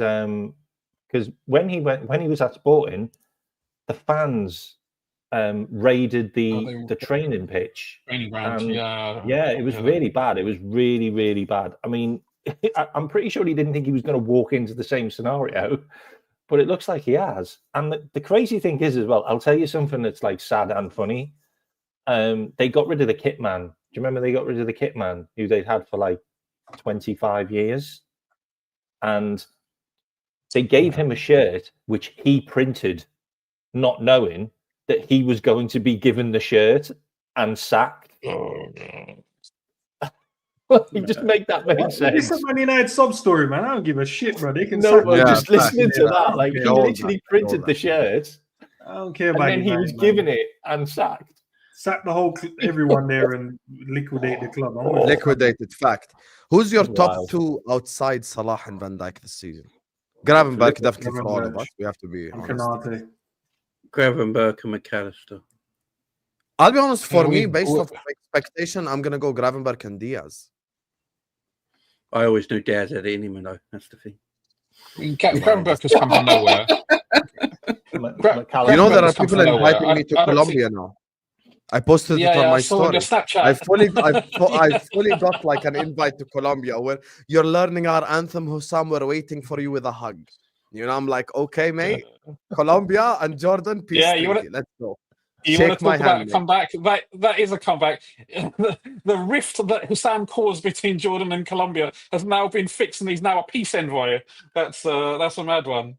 when he was at Sporting, the fans raided the training pitch. Training ground, it was really bad. It was really, really bad. I mean, I'm pretty sure he didn't think he was going to walk into the same scenario, but it looks like he has. And the crazy thing is, as well, I'll tell you something that's like sad and funny. They got rid of the kit man. Do you remember they got rid of the kit man who they'd had for like 25 years? And they gave him a shirt which he printed, not knowing that he was going to be given the shirt and sacked. Just make that make sense. It's a Man United sub story, man. I don't give a shit, bro. They can just listening to that. Like, he literally printed the shirt. I don't care about it. And then he was given it and sacked. Sack the whole everyone there and liquidate the club. Liquidated, fact. Who's your top 2 outside Salah and Van Dijk this season? Gravenberch, definitely for all of us. We have to be honest. Gravenberch and McAllister. I'll be honest, for me, based off expectation, I'm going to go Gravenberch and Diaz. I always knew Diaz had it in him, though. That's the thing. Gravenberch has come from nowhere. There are people inviting me to Colombia now. I posted it on I my saw on your story. Snapchat. I fully got like an invite to Colombia where you're learning our anthem, Husam. We're waiting for you with a hug. You know, I'm like, okay, mate. Colombia and Jordan, peace Yeah, you treaty. want Let's go. You want to Shake my talk about a hand, mate. comeback? That is a comeback. The rift that Husam caused between Jordan and Colombia has now been fixed, and he's now a peace envoy. That's a mad one.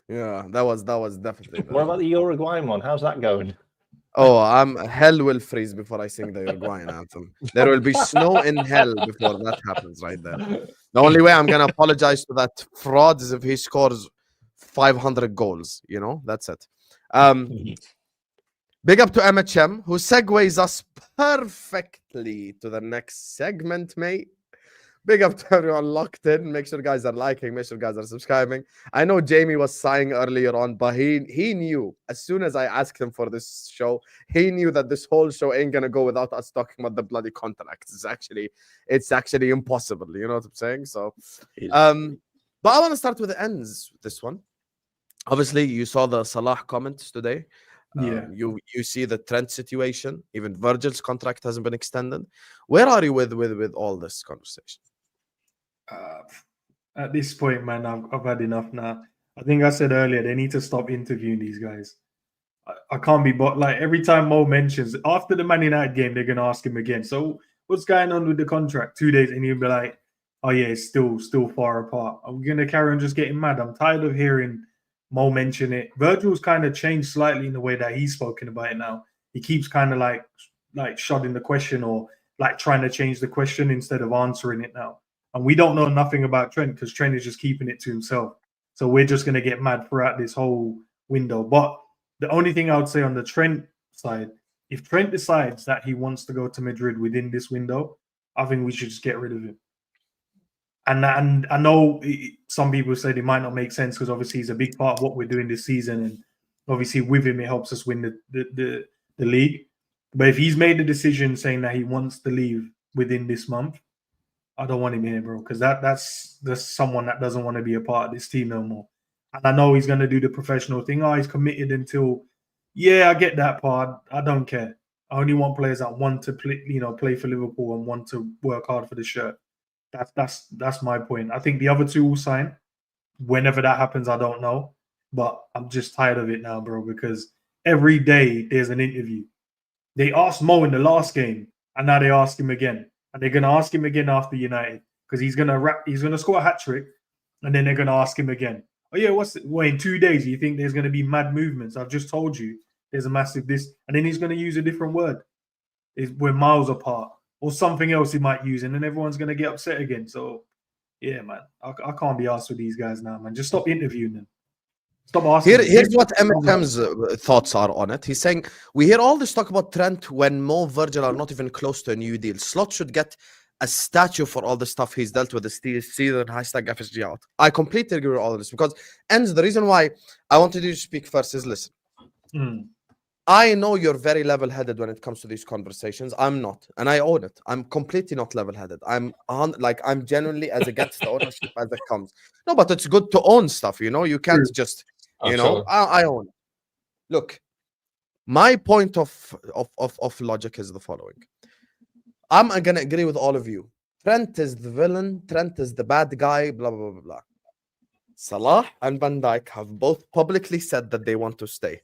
Yeah, that was definitely. What about the Uruguayan one? How's that going? Oh, hell will freeze before I sing the Uruguayan anthem. There will be snow in hell before that happens right there. The only way I'm gonna apologize to that fraud is if he scores 500 goals. You know, that's it. Big up to MHM, who segues us perfectly to the next segment, mate. Big up to everyone locked in. Make sure guys are liking. Make sure guys are subscribing. I know Jamie was sighing earlier on, but he knew as soon as I asked him for this show, he knew that this whole show ain't gonna go without us talking about the bloody contracts. It's actually impossible. You know what I'm saying? So, but I want to start with the ends. This one, obviously, you saw the Salah comments today. Yeah. You see the Trent situation. Even Virgil's contract hasn't been extended. Where are you with all this conversation? At this point, man, I've had enough now. I think I said earlier they need to stop interviewing these guys. I can't be, but like every time Mo mentions after the Man United game, they're gonna ask him again. So what's going on with the contract? 2 days, and he'll be like, "Oh yeah, it's still far apart." Are we gonna carry on just getting mad? I'm tired of hearing Mo mention it. Virgil's kind of changed slightly in the way that he's spoken about it now. He keeps kind of like shodding the question or like trying to change the question instead of answering it now. And we don't know nothing about Trent because Trent is just keeping it to himself. So we're just going to get mad throughout this whole window. But the only thing I would say on the Trent side, if Trent decides that he wants to go to Madrid within this window, I think we should just get rid of him. And I know some people said it might not make sense because obviously he's a big part of what we're doing this season. And obviously with him, it helps us win the league. But if he's made the decision saying that he wants to leave within this month, I don't want him here, bro, because that's someone that doesn't want to be a part of this team no more. And I know he's going to do the professional thing. Oh, he's committed until, yeah, I get that part. I don't care. I only want players that want to play for Liverpool and want to work hard for the shirt. That's my point. I think the other two will sign. Whenever that happens, I don't know. But I'm just tired of it now, bro, because every day there's an interview. They asked Mo in the last game, and now they ask him again. And they're going to ask him again after United because he's going to score a hat-trick, and then they're going to ask him again. Oh, yeah, in 2 days, you think there's going to be mad movements? I've just told you there's a massive this. And then he's going to use a different word. We're miles apart. Or something else he might use, and then everyone's going to get upset again. So, yeah, man, I can't be asked with these guys now, man. Just stop interviewing them. Stop asking. Here's what MFM's thoughts are on it. He's saying, we hear all this talk about Trent when Mo, Virgil are not even close to a new deal. Slot should get a statue for all the stuff he's dealt with this season, #FSG out. I completely agree with all of this because, Endz, the reason why I wanted you to speak first is, listen, I know you're very level-headed when it comes to these conversations. I'm not, and I own it. I'm completely not level-headed. I'm genuinely as against the ownership as it comes. No, but it's good to own stuff. You know, you can't just, I own it. Look, my point of logic is the following. I'm gonna agree with all of you. Trent is the villain. Trent is the bad guy. Blah blah blah blah. Salah and Van Dijk have both publicly said that they want to stay.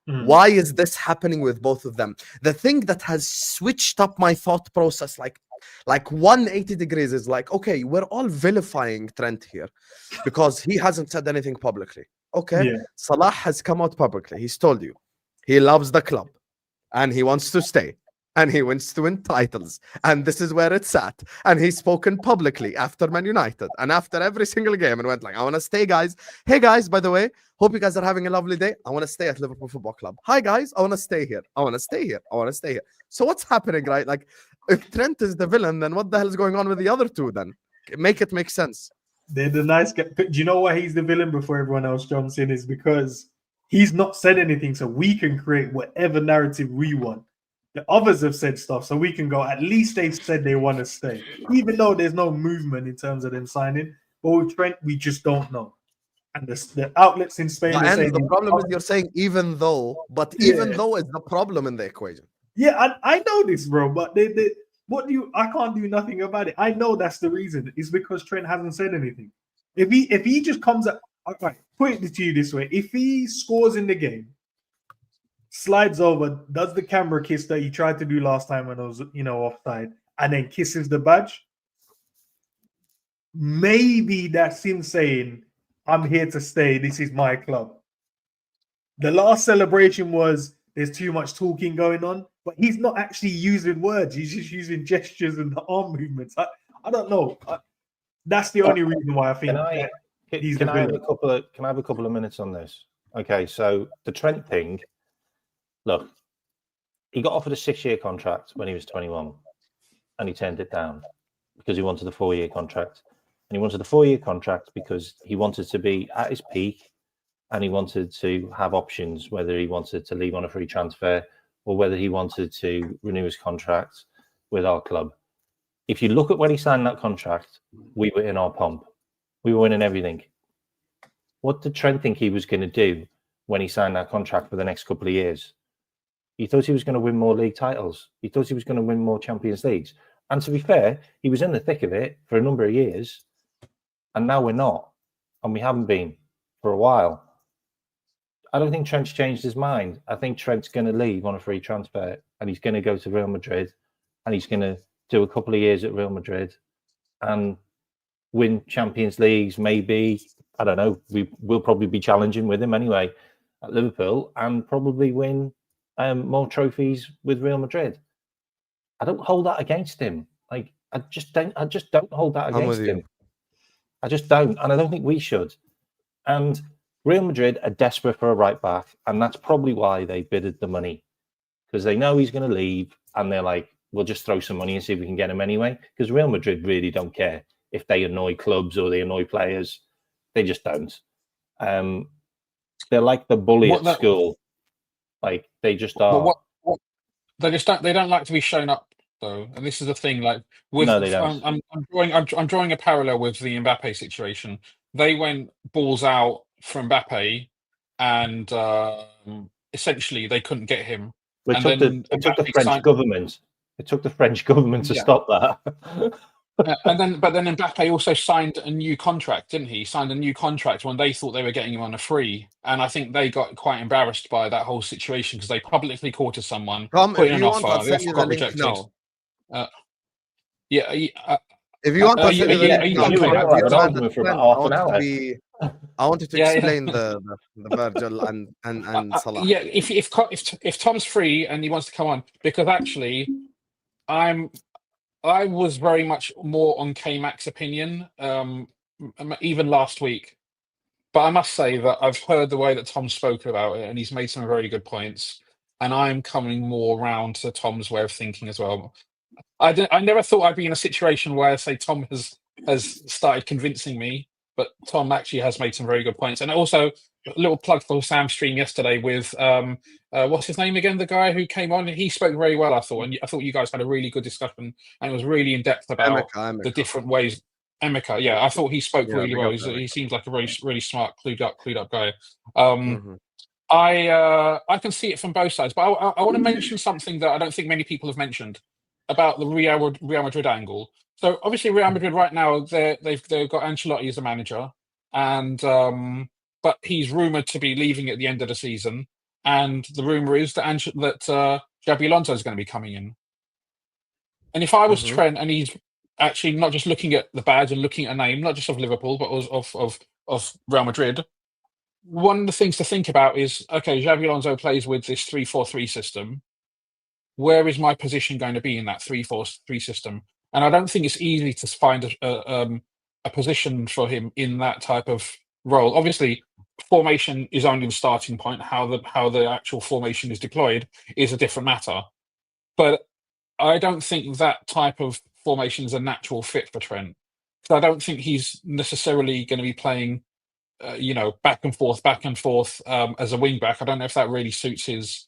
Why is this happening with both of them? The thing that has switched up my thought process like 180 degrees is like, okay, we're all vilifying Trent here because he hasn't said anything publicly. Okay, yeah. Salah has come out publicly. He's told you he loves the club and he wants to stay and he wants to win titles and this is where it's at. And he's spoken publicly after Man United and after every single game and went like, I want to stay, guys. Hey, guys, by the way, hope you guys are having a lovely day. I want to stay at Liverpool Football Club. Hi, guys. I want to stay here. I want to stay here. I want to stay here. So what's happening, right? Like, if Trent is the villain, then what the hell is going on with the other two then? Make it make sense. They're the nice guy. Do you know why he's the villain before everyone else jumps in? Is because he's not said anything, so we can create whatever narrative we want. The others have said stuff, so we can go, at least they've said they want to stay. Even though there's no movement in terms of them signing. But with Trent, we just don't know. And the outlets in Spain are saying... The problem is you're saying even though, but even though is the problem in the equation. Yeah, I know this, bro. But what do you? I can't do nothing about it. I know that's the reason. It's because Trent hasn't said anything. If he just comes up, right, put it to you this way: if he scores in the game, slides over, does the camera kiss that he tried to do last time when I was, offside, and then kisses the badge, maybe that's him saying, "I'm here to stay. This is my club." The last celebration was there's too much talking going on, but he's not actually using words. He's just using gestures and the arm movements. I don't know. That's the only reason why I think Can I have a couple of minutes on this? Okay, so the Trent thing. Look, he got offered a 6-year contract when he was 21, and he turned it down because he wanted a 4-year contract. And he wanted a 4-year contract because he wanted to be at his peak, and he wanted to have options, whether he wanted to leave on a free transfer or whether he wanted to renew his contract with our club. If you look at when he signed that contract, we were in our pomp. We were winning everything. What did Trent think he was going to do when he signed that contract for the next couple of years? He thought he was going to win more league titles. He thought he was going to win more Champions Leagues. And to be fair, he was in the thick of it for a number of years. And now we're not. And we haven't been for a while. I don't think Trent's changed his mind. I think Trent's going to leave on a free transfer, and he's going to go to Real Madrid, and he's going to do a couple of years at Real Madrid and win Champions Leagues, maybe. I don't know. We'll probably be challenging with him anyway at Liverpool, and probably win more trophies with Real Madrid. I don't hold that against him. Like, I just don't hold that against him. I just don't, and I don't think we should. And Real Madrid are desperate for a right back, and that's probably why they bidded the money, because they know he's going to leave, and they're like, we'll just throw some money and see if we can get him anyway. Because Real Madrid really don't care if they annoy clubs or they annoy players. They just don't. They're like the bully at school. Like, they just are. They just don't. They don't like to be shown up, though. And this is the thing. Like, with no, they don't. I'm drawing a parallel with the Mbappe situation. They went balls out for Mbappe, and essentially they couldn't get him. It took the French government. It took the French government to stop that. But then Mbappe also signed a new contract, didn't he? He signed a new contract when they thought they were getting him on a free, and I think they got quite embarrassed by that whole situation because they publicly courted someone, put in an offer. The offer got rejected. If you want to send I wanted to explain the Virgil and Salah. Yeah, if Tom's free and he wants to come on, because actually, I was very much more on Kmack's opinion, even last week. But I must say that I've heard the way that Tom spoke about it, and he's made some very good points. And I'm coming more around to Tom's way of thinking as well. I never thought I'd be in a situation where, say, Tom has started convincing me, but Tom actually has made some very good points. And also, a little plug for Sam's stream yesterday with what's his name again? The guy who came on. He spoke very well, I thought, and I thought you guys had a really good discussion, and it was really in depth about the different ways. Emeka, yeah, I thought he spoke really well. He seems like a really, really smart, clued up guy. I can see it from both sides, but I want to mention something that I don't think many people have mentioned about the Real Madrid angle. So obviously, Real Madrid right now they've got Ancelotti as a manager, and but he's rumored to be leaving at the end of the season, and the rumor is that Xabi Alonso is going to be coming in. And if I was Trent, and he's actually not just looking at the badge and looking at a name, not just of Liverpool, but of Real Madrid, one of the things to think about is, okay, Xabi Alonso plays with this 3-4-3 system. Where is my position going to be in that 3-4-3 system? And I don't think it's easy to find a position for him in that type of role. Obviously, formation is only the starting point. How the actual formation is deployed is a different matter. But I don't think that type of formation is a natural fit for Trent. So I don't think he's necessarily going to be playing, back and forth as a wing back. I don't know if that really suits his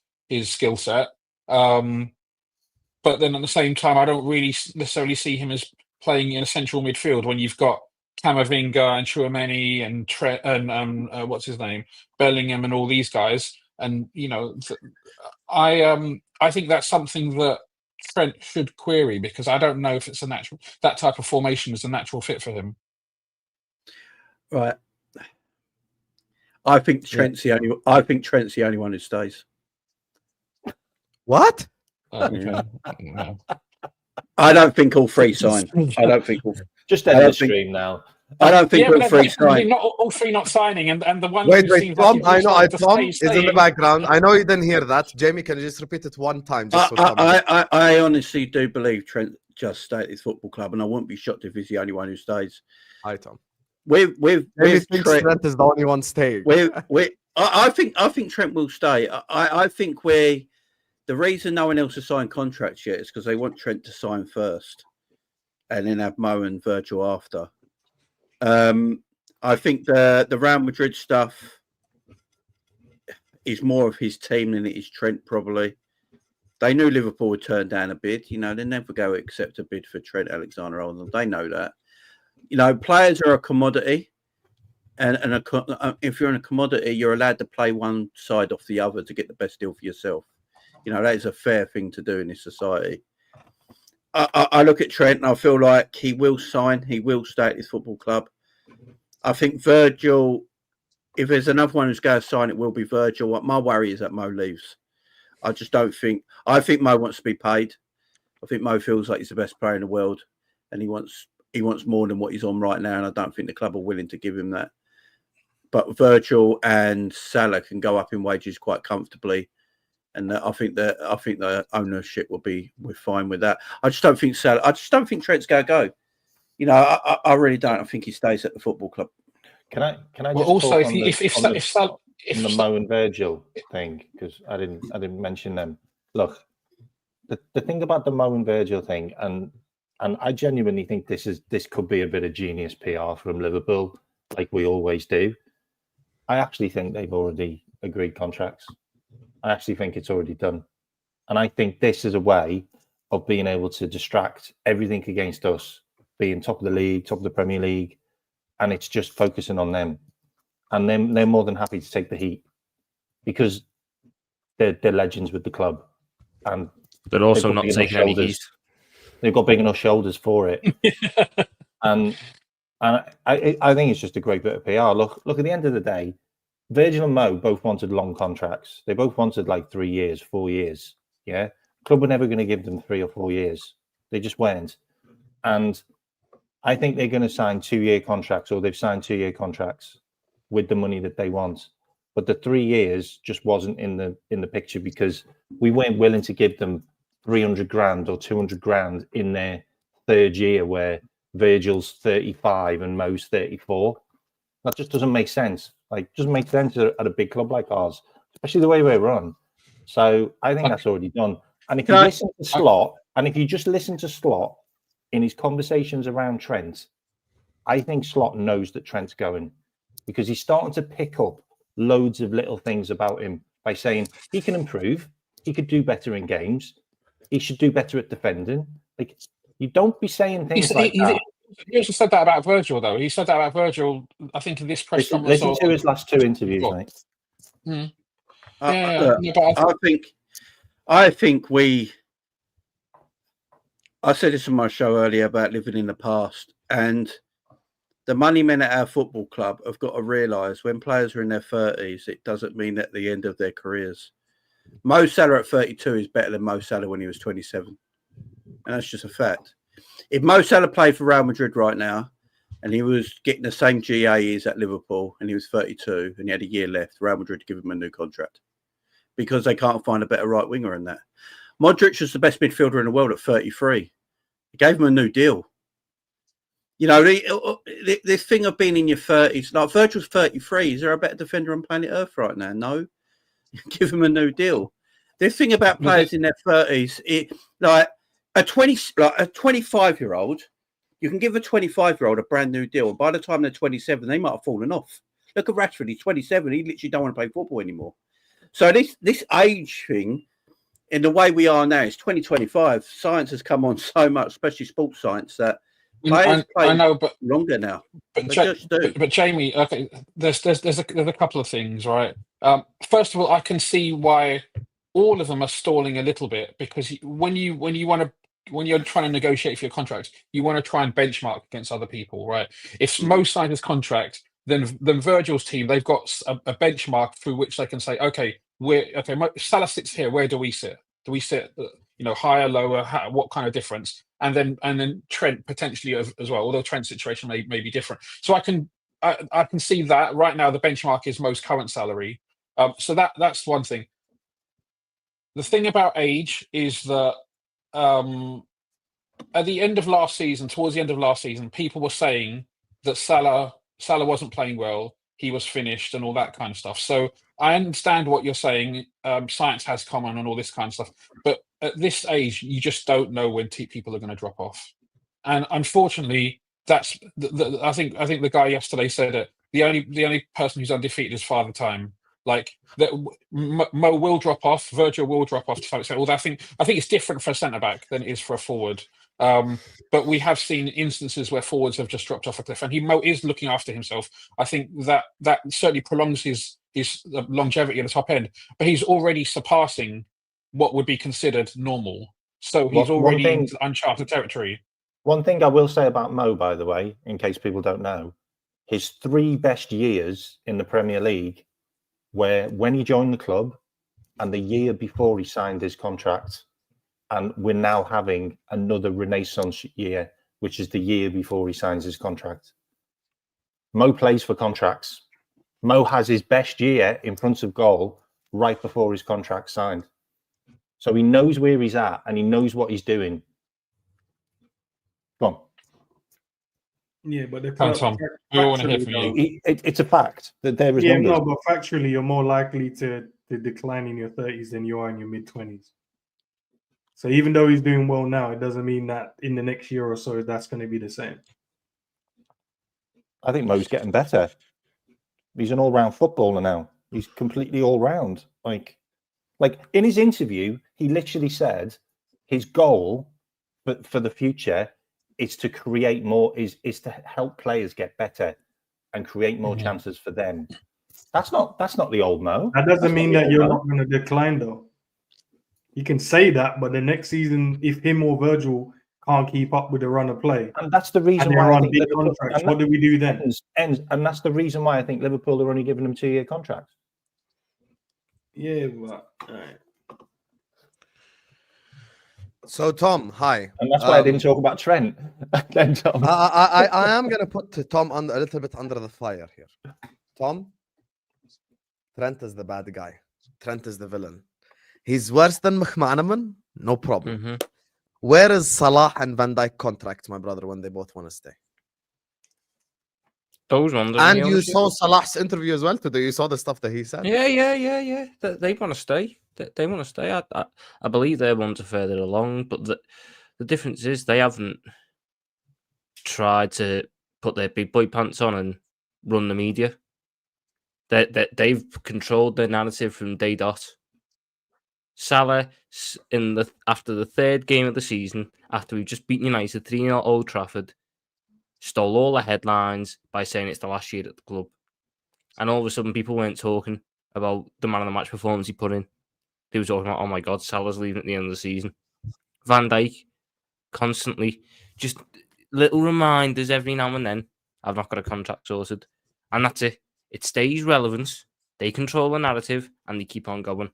skill set. But then at the same time, I don't really necessarily see him as playing in a central midfield when you've got Camavinga and Tchouaméni and Trent and what's his name, Bellingham and all these guys. And I I think that's something that Trent should query, because I don't know if it's that type of formation is a natural fit for him. Right. I think Trent's the only one who stays. What? Okay. No. I don't think all three sign. I don't think all. Just end the stream now. I don't think all but three sign. not all three not signing, and the one Wait, who seems Tom. like I know. to Tom stay is in the staying- background. I know you didn't hear that. Jamie, can you just repeat it one time? Just so I honestly do believe Trent just stay at his football club, and I wouldn't be shocked if he's the only one who stays. Hi, Tom. With Trent is the only one staying. I think Trent will stay. I think the reason no one else has signed contracts yet is because they want Trent to sign first, and then have Mo and Virgil after. I think the Real Madrid stuff is more of his team than it is Trent, probably. They knew Liverpool would turn down a bid. You know, they never go accept a bid for Trent Alexander-Arnold. They know that. You know, players are a commodity. And if you're in a commodity, you're allowed to play one side off the other to get the best deal for yourself. You know, that is a fair thing to do in this society. I look at Trent and I feel like he will sign. He will stay at his football club. I think Virgil, if there's another one who's going to sign, it will be Virgil. What my worry is that Mo leaves. I just don't think. I think Mo wants to be paid. I think Mo feels like he's the best player in the world, and he wants more than what he's on right now. And I don't think the club are willing to give him that. But Virgil and Salah can go up in wages quite comfortably, and I think the ownership we're fine with that. I just don't think Trent's going to go. You know, I really don't. I think he stays at the football club. Can I just well, also talk if the Mo and Virgil thing, because I didn't mention them. Look, the thing about the Mo and Virgil thing, and I genuinely think this could be a bit of genius PR from Liverpool, like we always do. I actually think they've already agreed contracts. I actually think it's already done. And I think this is a way of being able to distract everything against us, being top of the league, top of the Premier League, and it's just focusing on them. And they're more than happy to take the heat because they're legends with the club. And they're also not taking any heat. They've got big enough shoulders for it. And I think it's just a great bit of PR. Look, at the end of the day, Virgil and Mo both wanted long contracts. They both wanted like 3 years, 4 years. Yeah. Club were never going to give them 3 or 4 years. They just weren't. And I think they're going to sign 2-year contracts, or they've signed 2-year contracts with the money that they want. But the 3 years just wasn't in the picture because we weren't willing to give them 300 grand or 200 grand in their third year where Virgil's 35 and Mo's 34. That just doesn't make sense. Like, it doesn't make sense at a big club like ours, especially the way we're run. So I think that's already done. And if you listen to Slot, and if you just listen to Slot in his conversations around Trent, I think Slot knows that Trent's going because he's starting to pick up loads of little things about him by saying he can improve, he could do better in games, he should do better at defending. Like, you don't be saying things like that. He also said that about Virgil, though. He said that about Virgil, I think, in this press conference. Listen to his last 2 interviews, mate. Mm. I think I said this on my show earlier about living in the past, and the money men at our football club have got to realise when players are in their 30s, it doesn't mean at the end of their careers. Mo Salah at 32 is better than Mo Salah when he was 27. And that's just a fact. If Mo Salah played for Real Madrid right now and he was getting the same GA he is at Liverpool and he was 32 and he had a year left, Real Madrid to give him a new contract because they can't find a better right winger than that. Modric was the best midfielder in the world at 33. He gave him a new deal. You know, this thing of being in your 30s, like Virgil's 33, is there a better defender on planet Earth right now? No. Give him a new deal. This thing about players in their 30s, like a 25-year-old, you can give a 25-year-old a brand new deal. And by the time they're 27, they might have fallen off. Look at Rashford, he's 27. He literally don't want to play football anymore. So this age thing, in the way we are now, it's 2025. Science has come on so much, especially sports science, that players play longer now. But Jamie, okay, there's a couple of things, right? First of all, I can see why all of them are stalling a little bit because when you're trying to negotiate for your contract, you want to try and benchmark against other people, right? If Mo signed his contract, then Virgil's team, they've got a benchmark through which they can say, okay, Salah sits here. Where do we sit? Do we sit, higher, lower? What kind of difference? And then Trent potentially as well. Although Trent's situation may be different. So I can see that right now the benchmark is Mo's current salary. So that's one thing. The thing about age is that at the end of last season, towards the end of last season, people were saying that Salah wasn't playing well, he was finished, and all that kind of stuff. So I understand what you're saying. Science has common and all this kind of stuff, but at this age, you just don't know when people are going to drop off. And unfortunately, that's I think the guy yesterday said it. The only person who's undefeated is Father Time. Like that, Mo will drop off, Virgil will drop off to some extent. Although I think it's different for a centre back than it is for a forward. But we have seen instances where forwards have just dropped off a cliff, and Mo is looking after himself. I think that certainly prolongs his longevity at the top end. But he's already surpassing what would be considered normal. So he's already in uncharted territory. One thing I will say about Mo, by the way, in case people don't know, his 3 best years in the Premier League were when he joined the club and the year before he signed his contract. And we're now having another renaissance year, which is the year before he signs his contract. Mo plays for contracts. Mo has his best year in front of goal right before his contract signed. So he knows where he's at and he knows what he's doing. Go on. Yeah, but Tom, we want to hear from you. It's a fact that there is numbers. No, but factually, you're more likely to decline in your 30s than you are in your mid-20s. So even though he's doing well now, it doesn't mean that in the next year or so that's going to be the same. I think Mo's getting better. He's an all-round footballer now. He's completely all-round. Like in his interview, he literally said his goal for the future is to create more, is to help players get better and create more chances for them. That's not the old Mo. That doesn't mean that you're not going to decline, though. You can say that, but the next season, if him or Virgil can't keep up with the run of play, and that's the reason why they're I on think big contracts, what do we do then? And that's the reason why I think Liverpool are only giving them 2-year contracts. Yeah, but all right. So Tom, hi. And that's why I didn't talk about Trent. Then Tom. I am going to put Tom a little bit under the fire here. Tom, Trent is the bad guy. Trent is the villain. He's worse than McManaman, no problem. Where is Salah and Van Dijk contracts, my brother, when they both want to stay? Those ones. And you saw Salah's interview as well today. You saw the stuff that he said. Yeah. They want to stay. They want to stay. I believe their ones are further along, but the difference is they haven't tried to put their big boy pants on and run the media. They've controlled their narrative from day dot. Salah, after the 3rd game of the season, after we've just beaten United 3-0 at Old Trafford, stole all the headlines by saying it's the last year at the club. And all of a sudden, people weren't talking about the man of the match performance he put in. They were talking about, oh my God, Salah's leaving at the end of the season. Van Dijk, constantly, just little reminders every now and then, I've not got a contract sorted. And that's it. It stays relevant. They control the narrative and they keep on going.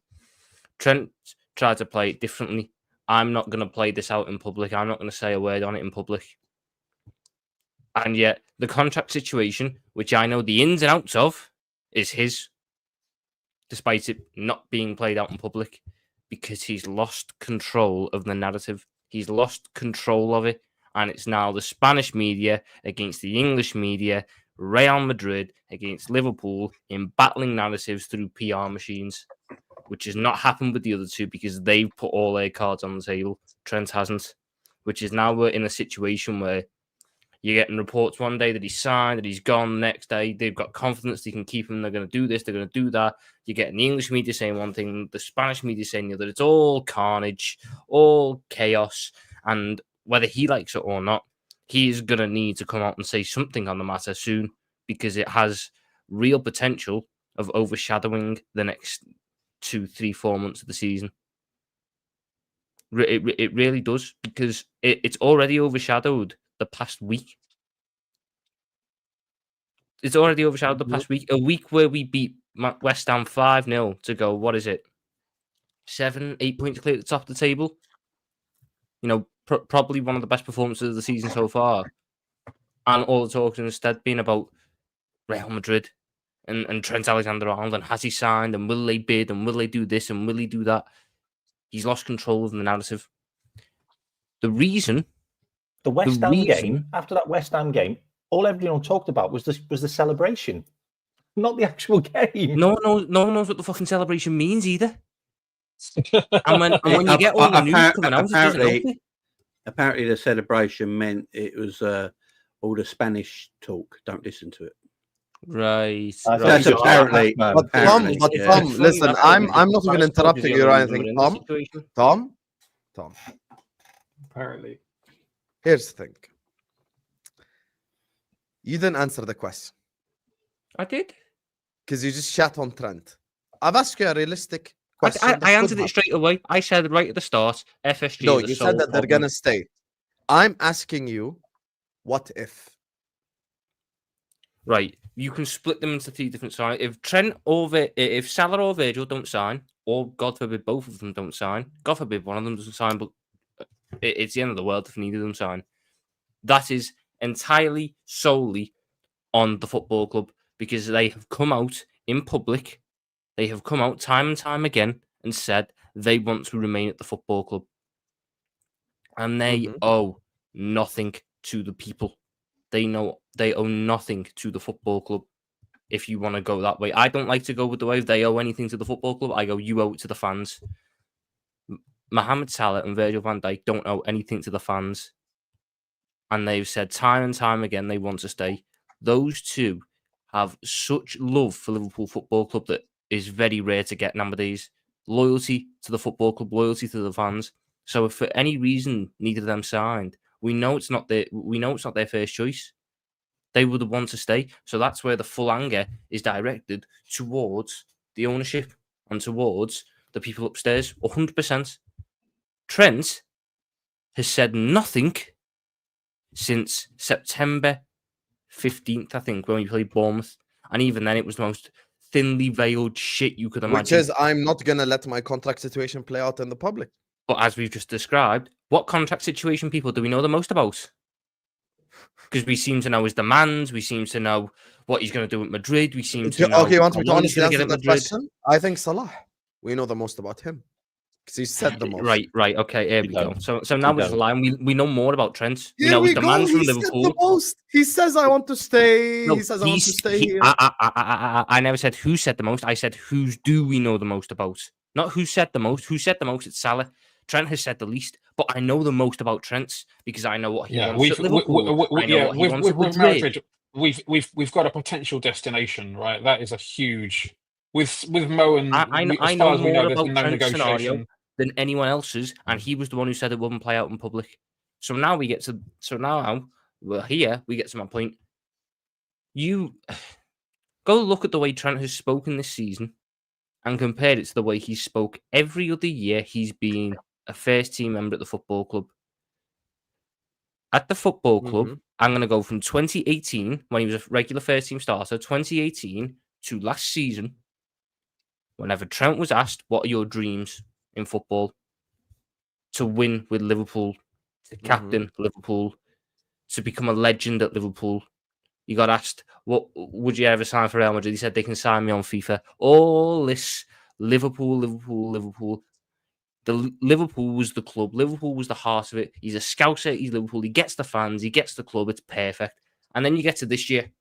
Trent tried to play it differently. I'm not going to play this out in public. I'm not going to say a word on it in public. And yet, the contract situation, which I know the ins and outs of, is his, despite it not being played out in public, because he's lost control of the narrative. He's lost control of it, and it's now the Spanish media against the English media, Real Madrid against Liverpool in battling narratives through PR machines, which has not happened with the other two because they've put all their cards on the table. Trent hasn't, which is now we're in a situation where you're getting reports one day that he's signed, that he's gone. The next day, they've got confidence they can keep him. They're going to do this. They're going to do that. You're getting the English media saying one thing, the Spanish media saying the other. It's all carnage, all chaos. And whether he likes it or not, he's going to need to come out and say something on the matter soon because it has real potential of overshadowing the next 2, 3, 4 months of the season. It really does, because it's already overshadowed the past week. It's already overshadowed the past week. A week where we beat West Ham 5-0 to go, what is it? 7, 8 points clear at the top of the table. You know, probably one of the best performances of the season so far. And all the talk instead being about Real Madrid and Trent Alexander-Arnold, and has he signed, and will they bid, and will they do this, and will he do that? He's lost control of the narrative. The reason... The West Ham game, after that West Ham game, all everyone talked about was the celebration, not the actual game. No one knows what the fucking celebration means either. and when you get all the news coming out, it doesn't help it. Apparently, the celebration meant it was all the Spanish talk. Don't listen to it. Right. That's apparently. But Tom, listen, I'm not even interrupting you or anything. Tom. Apparently. Here's the thing. You didn't answer the question. I did. Because you just shat on Trent. I've asked you a realistic question. I answered it straight away. I said right at the start, FSG. No, you said that they're going to stay. I'm asking you, what if? Right. You can split them into 3 different sides. If Salah or Virgil don't sign, or God forbid both of them don't sign, God forbid one of them doesn't sign, but it's the end of the world if neither of them sign. That is entirely solely on the football club, because they have come out in public, they have come out time and time again and said they want to remain at the football club. And they owe nothing to the people. They owe nothing to the football club, if you want to go that way. I don't like to go with the way they owe anything to the football club. I go, you owe it to the fans. Mohamed Salah and Virgil van Dijk don't owe anything to the fans. And they've said time and time again they want to stay. Those two have such love for Liverpool Football Club that is very rare to get nowadays. Loyalty to the football club, loyalty to the fans. So if for any reason neither of them signed, we know it's not their first choice. They would have wanted to stay. So that's where the full anger is directed towards the ownership and towards the people upstairs. 100%. Trent has said nothing since September 15th, I think, when we played Bournemouth. And even then, it was the most thinly veiled shit you could imagine. Which is, I'm not going to let my contract situation play out in the public. But as we've just described, what contract situation people do we know the most about? Because we seem to know his demands. We seem to know what he's going to do at Madrid. We seem to know... Okay, you want me to honestly answer that question? I think Salah. We know the most about him. Because he said the most. Right. Okay, here we go. So now we're just lying. We know more about Trent. Here we know his demands from Liverpool. The most. He says, I want to stay. No, he says, I want to stay here. I never said who said the most. I said, whose do we know the most about? Not who said the most. Who said the most? It's Salah. Trent has said the least, but I know the most about Trent because I know what he wants at Liverpool. With Madrid, we've got a potential destination, right? That is a huge with Mo and I know more about Trent's scenario than anyone else's, and he was the one who said it wouldn't play out in public. So now we get to we're here. We get to my point. You go look at the way Trent has spoken this season and compare it to the way he spoke every other year he's been a first team member at the football club. At the football club, I'm going to go from 2018, when he was a regular first team starter, 2018 to last season, whenever Trent was asked, what are your dreams in football? To win with Liverpool, to captain Liverpool, to become a legend at Liverpool. He got asked, what would you ever sign for Real Madrid? He said, they can sign me on FIFA. All this Liverpool. Liverpool was the club. Liverpool was the heart of it. He's a scouser. He's Liverpool. He gets the fans. He gets the club. It's perfect. And then you get to this year.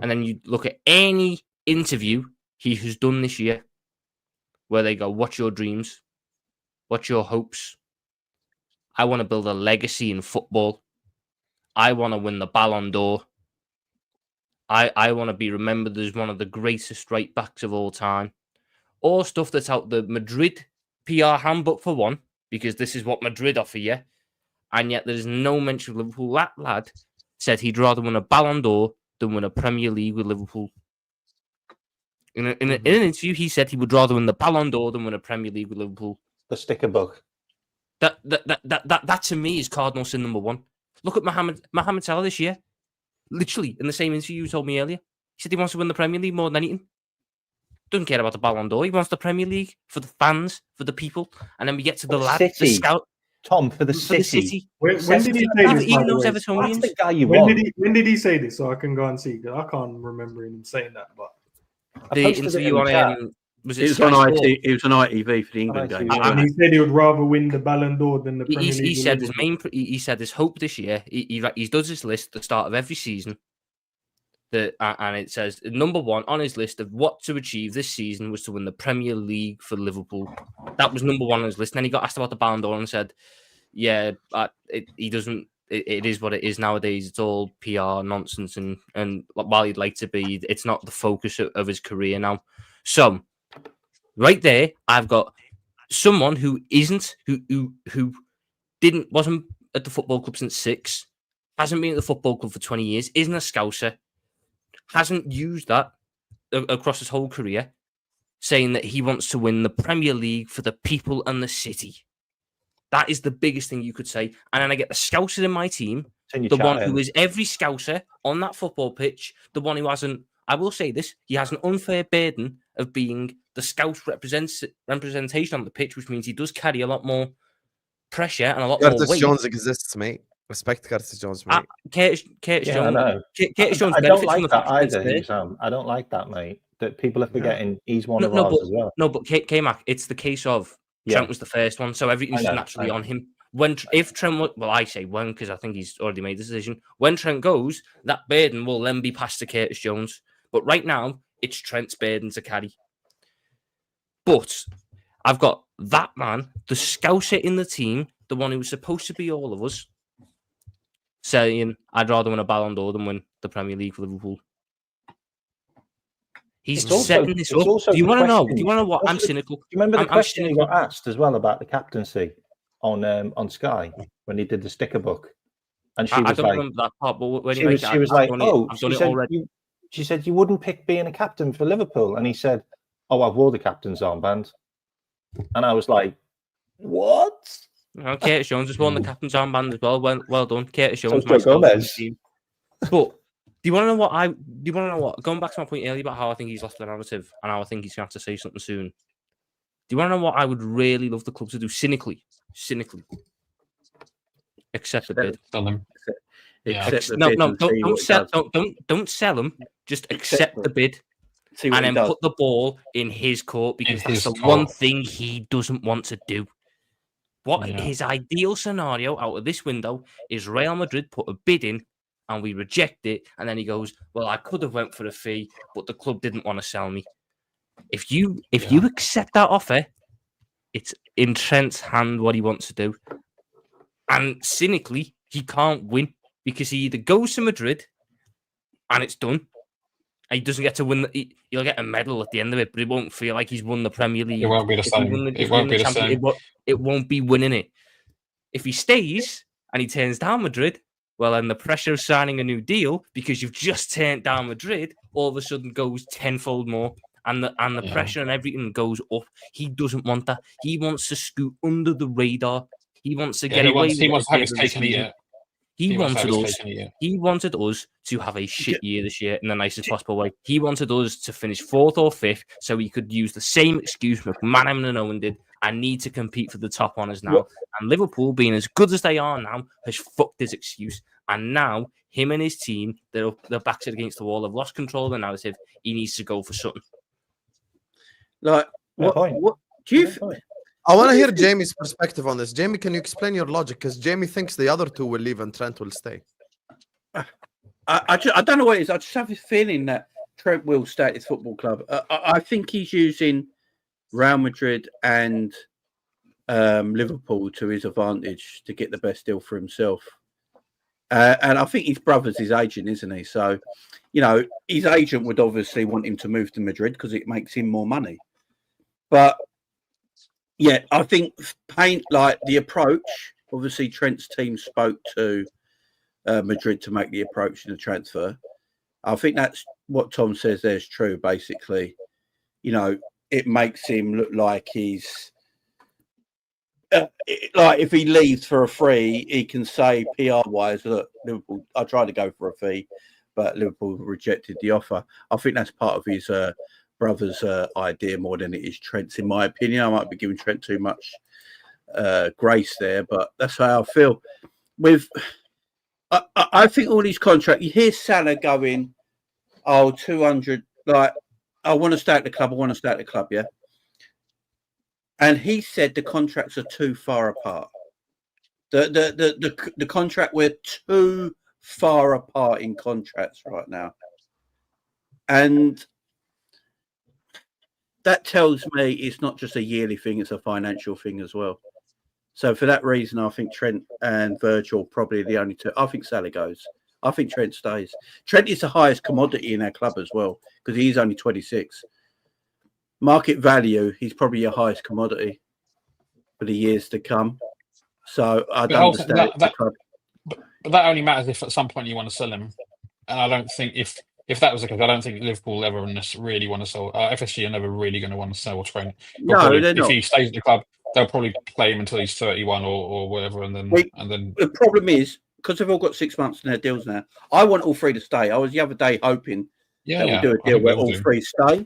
And then you look at any interview he has done this year where they go, what's your dreams? What's your hopes? I want to build a legacy in football. I want to win the Ballon d'Or. I want to be remembered as one of the greatest right backs of all time. All stuff that's out the Madrid PR handbook for one, because this is what Madrid offer you. And yet there's no mention of Liverpool. That lad said he'd rather win a Ballon d'Or than win a Premier League with Liverpool. In an interview, he said he would rather win the Ballon d'Or than win a Premier League with Liverpool. The sticker book. That to me is cardinal sin number one. Look at Mohamed Salah this year. Literally, in the same interview you told me earlier, he said he wants to win the Premier League more than anything. Doesn't care about the Ballon d'Or. He wants the Premier League for the fans, for the people. And then we get to the lad, the scout. Tom, for the City. When did he say this? By the way? That's the guy you When want. when did he say this? So I can go and see. 'Cause I can't remember him saying that. But The interview on was it was on it was on ITV for the England game. and he said he would rather win the Ballon d'Or than the Premier League. He said his he said his hope this year. He does his list at the start of every season. And it says number one on his list of what to achieve this season was to win the Premier League for Liverpool. That was number one on his list. And then he got asked about the Ballon d'Or and said, "Yeah, he doesn't. It is what it is nowadays. It's all PR nonsense, and while he'd like to be, it's not the focus of his career now." So, right there, I've got someone who wasn't at the football club since 6, hasn't been at the football club for 20 years, isn't a Scouser, hasn't used that across his whole career, saying that he wants to win the Premier League for the people and the city. That is the biggest thing you could say. And then I get the Scouser in my team, the one who is every Scouser on that football pitch, the one who hasn't, I will say this, he has an unfair burden of being the Scout representation on the pitch, which means he does carry a lot more pressure and a lot more weight. Curtis Jones exists, mate. Respect Curtis Jones, mate. Curtis Jones. I know. Curtis Jones I don't like that fact either, Husam. I don't like that, mate. That people are forgetting he's one of ours as well. No, but Kmack, it's the case of Trent was the first one, so everything's naturally on him. If Trent, I say when because I think he's already made the decision. When Trent goes, that burden will then be passed to Curtis Jones. But right now, it's Trent's burden to carry. But I've got that man, the Scouser in the team, the one who was supposed to be all of us, saying, I'd rather win a Ballon d'Or than win the Premier League for Liverpool. He's setting this up. Do you want to know? Do you want to know what? I'm cynical. Do you remember the question he got asked as well about the captaincy on Sky when he did the sticker book? And she was like, remember that part, but when she was like, she said, you wouldn't pick being a captain for Liverpool. And he said, oh, I've wore the captain's armband. And I was like, what? Curtis Jones just won the captain's armband as well. Well done, Curtis Jones. But do you want to know what? Going back to my point earlier about how I think he's lost the narrative and how I think he's going to have to say something soon. Do you want to know what I would really love the club to do cynically? Accept the bid. Tell them. Don't sell them. Just accept the bid. And then put the ball in his court because that's the one thing he doesn't want to do. His ideal scenario out of this window is Real Madrid put a bid in and we reject it, and then he goes, well, I could have went for a fee, but the club didn't want to sell me. If you accept that offer, it's in Trent's hand what he wants to do. And cynically, he can't win because he either goes to Madrid and it's done, and he doesn't get to win. He'll get a medal at the end of it, but it won't feel like he's won the Premier League. It won't be the same. It won't be winning it. If he stays and he turns down Madrid, well, then the pressure of signing a new deal because you've just turned down Madrid all of a sudden goes tenfold more, and the pressure and everything goes up. He doesn't want that. He wants to scoot under the radar. He wants to get away. He wants to have his cake and eat it. He wanted us to have a shit year this year in the nicest possible way. He wanted us to finish 4th or 5th so he could use the same excuse McManaman and Owen did. I need to compete for the top honours now. And Liverpool, being as good as they are now, has fucked his excuse. And now, him and his team, their backs are against the wall. They've lost control of the narrative. He needs to go for something. Like, what do you... I want to hear Jamie's perspective on this. Jamie, can you explain your logic? Because Jamie thinks the other two will leave and Trent will stay. I don't know what it is. I just have this feeling that Trent will stay at his football club. I think he's using Real Madrid and Liverpool to his advantage to get the best deal for himself. And I think his brother's his agent, isn't he? So, his agent would obviously want him to move to Madrid because it makes him more money. But yeah, I think the approach, obviously Trent's team spoke to Madrid to make the approach in the transfer. I think that's what Tom says there is true, basically. you know, it makes him look like he's like if he leaves for a fee, he can say PR-wise, look, Liverpool, I tried to go for a fee, but Liverpool rejected the offer. I think that's part of his brother's idea more than it is Trent's, in my opinion. I might be giving Trent too much grace there, but that's how I feel. I think all these contracts, you hear Salah going, 200, like, I want to stay at the club, yeah? And he said the contracts are too far apart. The contract, we're too far apart in contracts right now. And that tells me it's not just a yearly thing, it's a financial thing as well. So for that reason, I think Trent and Virgil probably the only two. I think Salah goes. I think Trent stays. Trent is the highest commodity in our club as well because he's only 26. Market value, he's probably your highest commodity for the years to come. So I don't understand. But that only matters if at some point you want to sell him. And I don't think if that was the case, I don't think Liverpool ever really want to sell. FSG are never really going to want to sell Trent. If he stays at the club, they'll probably play him until he's 31 or whatever, and then the problem is because they've all got 6 months in their deals now. I want all three to stay. I was the other day hoping that we'll do a deal where all three stay.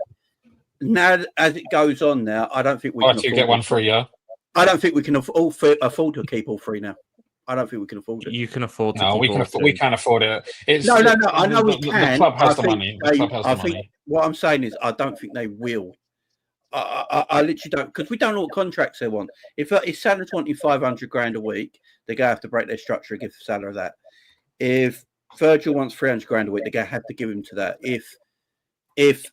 Now, as it goes on now, I don't think we can get one free. Yeah, I don't think we can afford to keep all three now. I don't think we can afford it. You can afford to. No, we can't afford it. No. I know we can. The club has the money. I think what I'm saying is I don't think they will. I literally don't, because we don't know what contracts they want. If Salah's wanting 500 grand a week, they're going to have to break their structure and give Salah that. If Virgil wants 300 grand a week, they're going to have to give him to that. If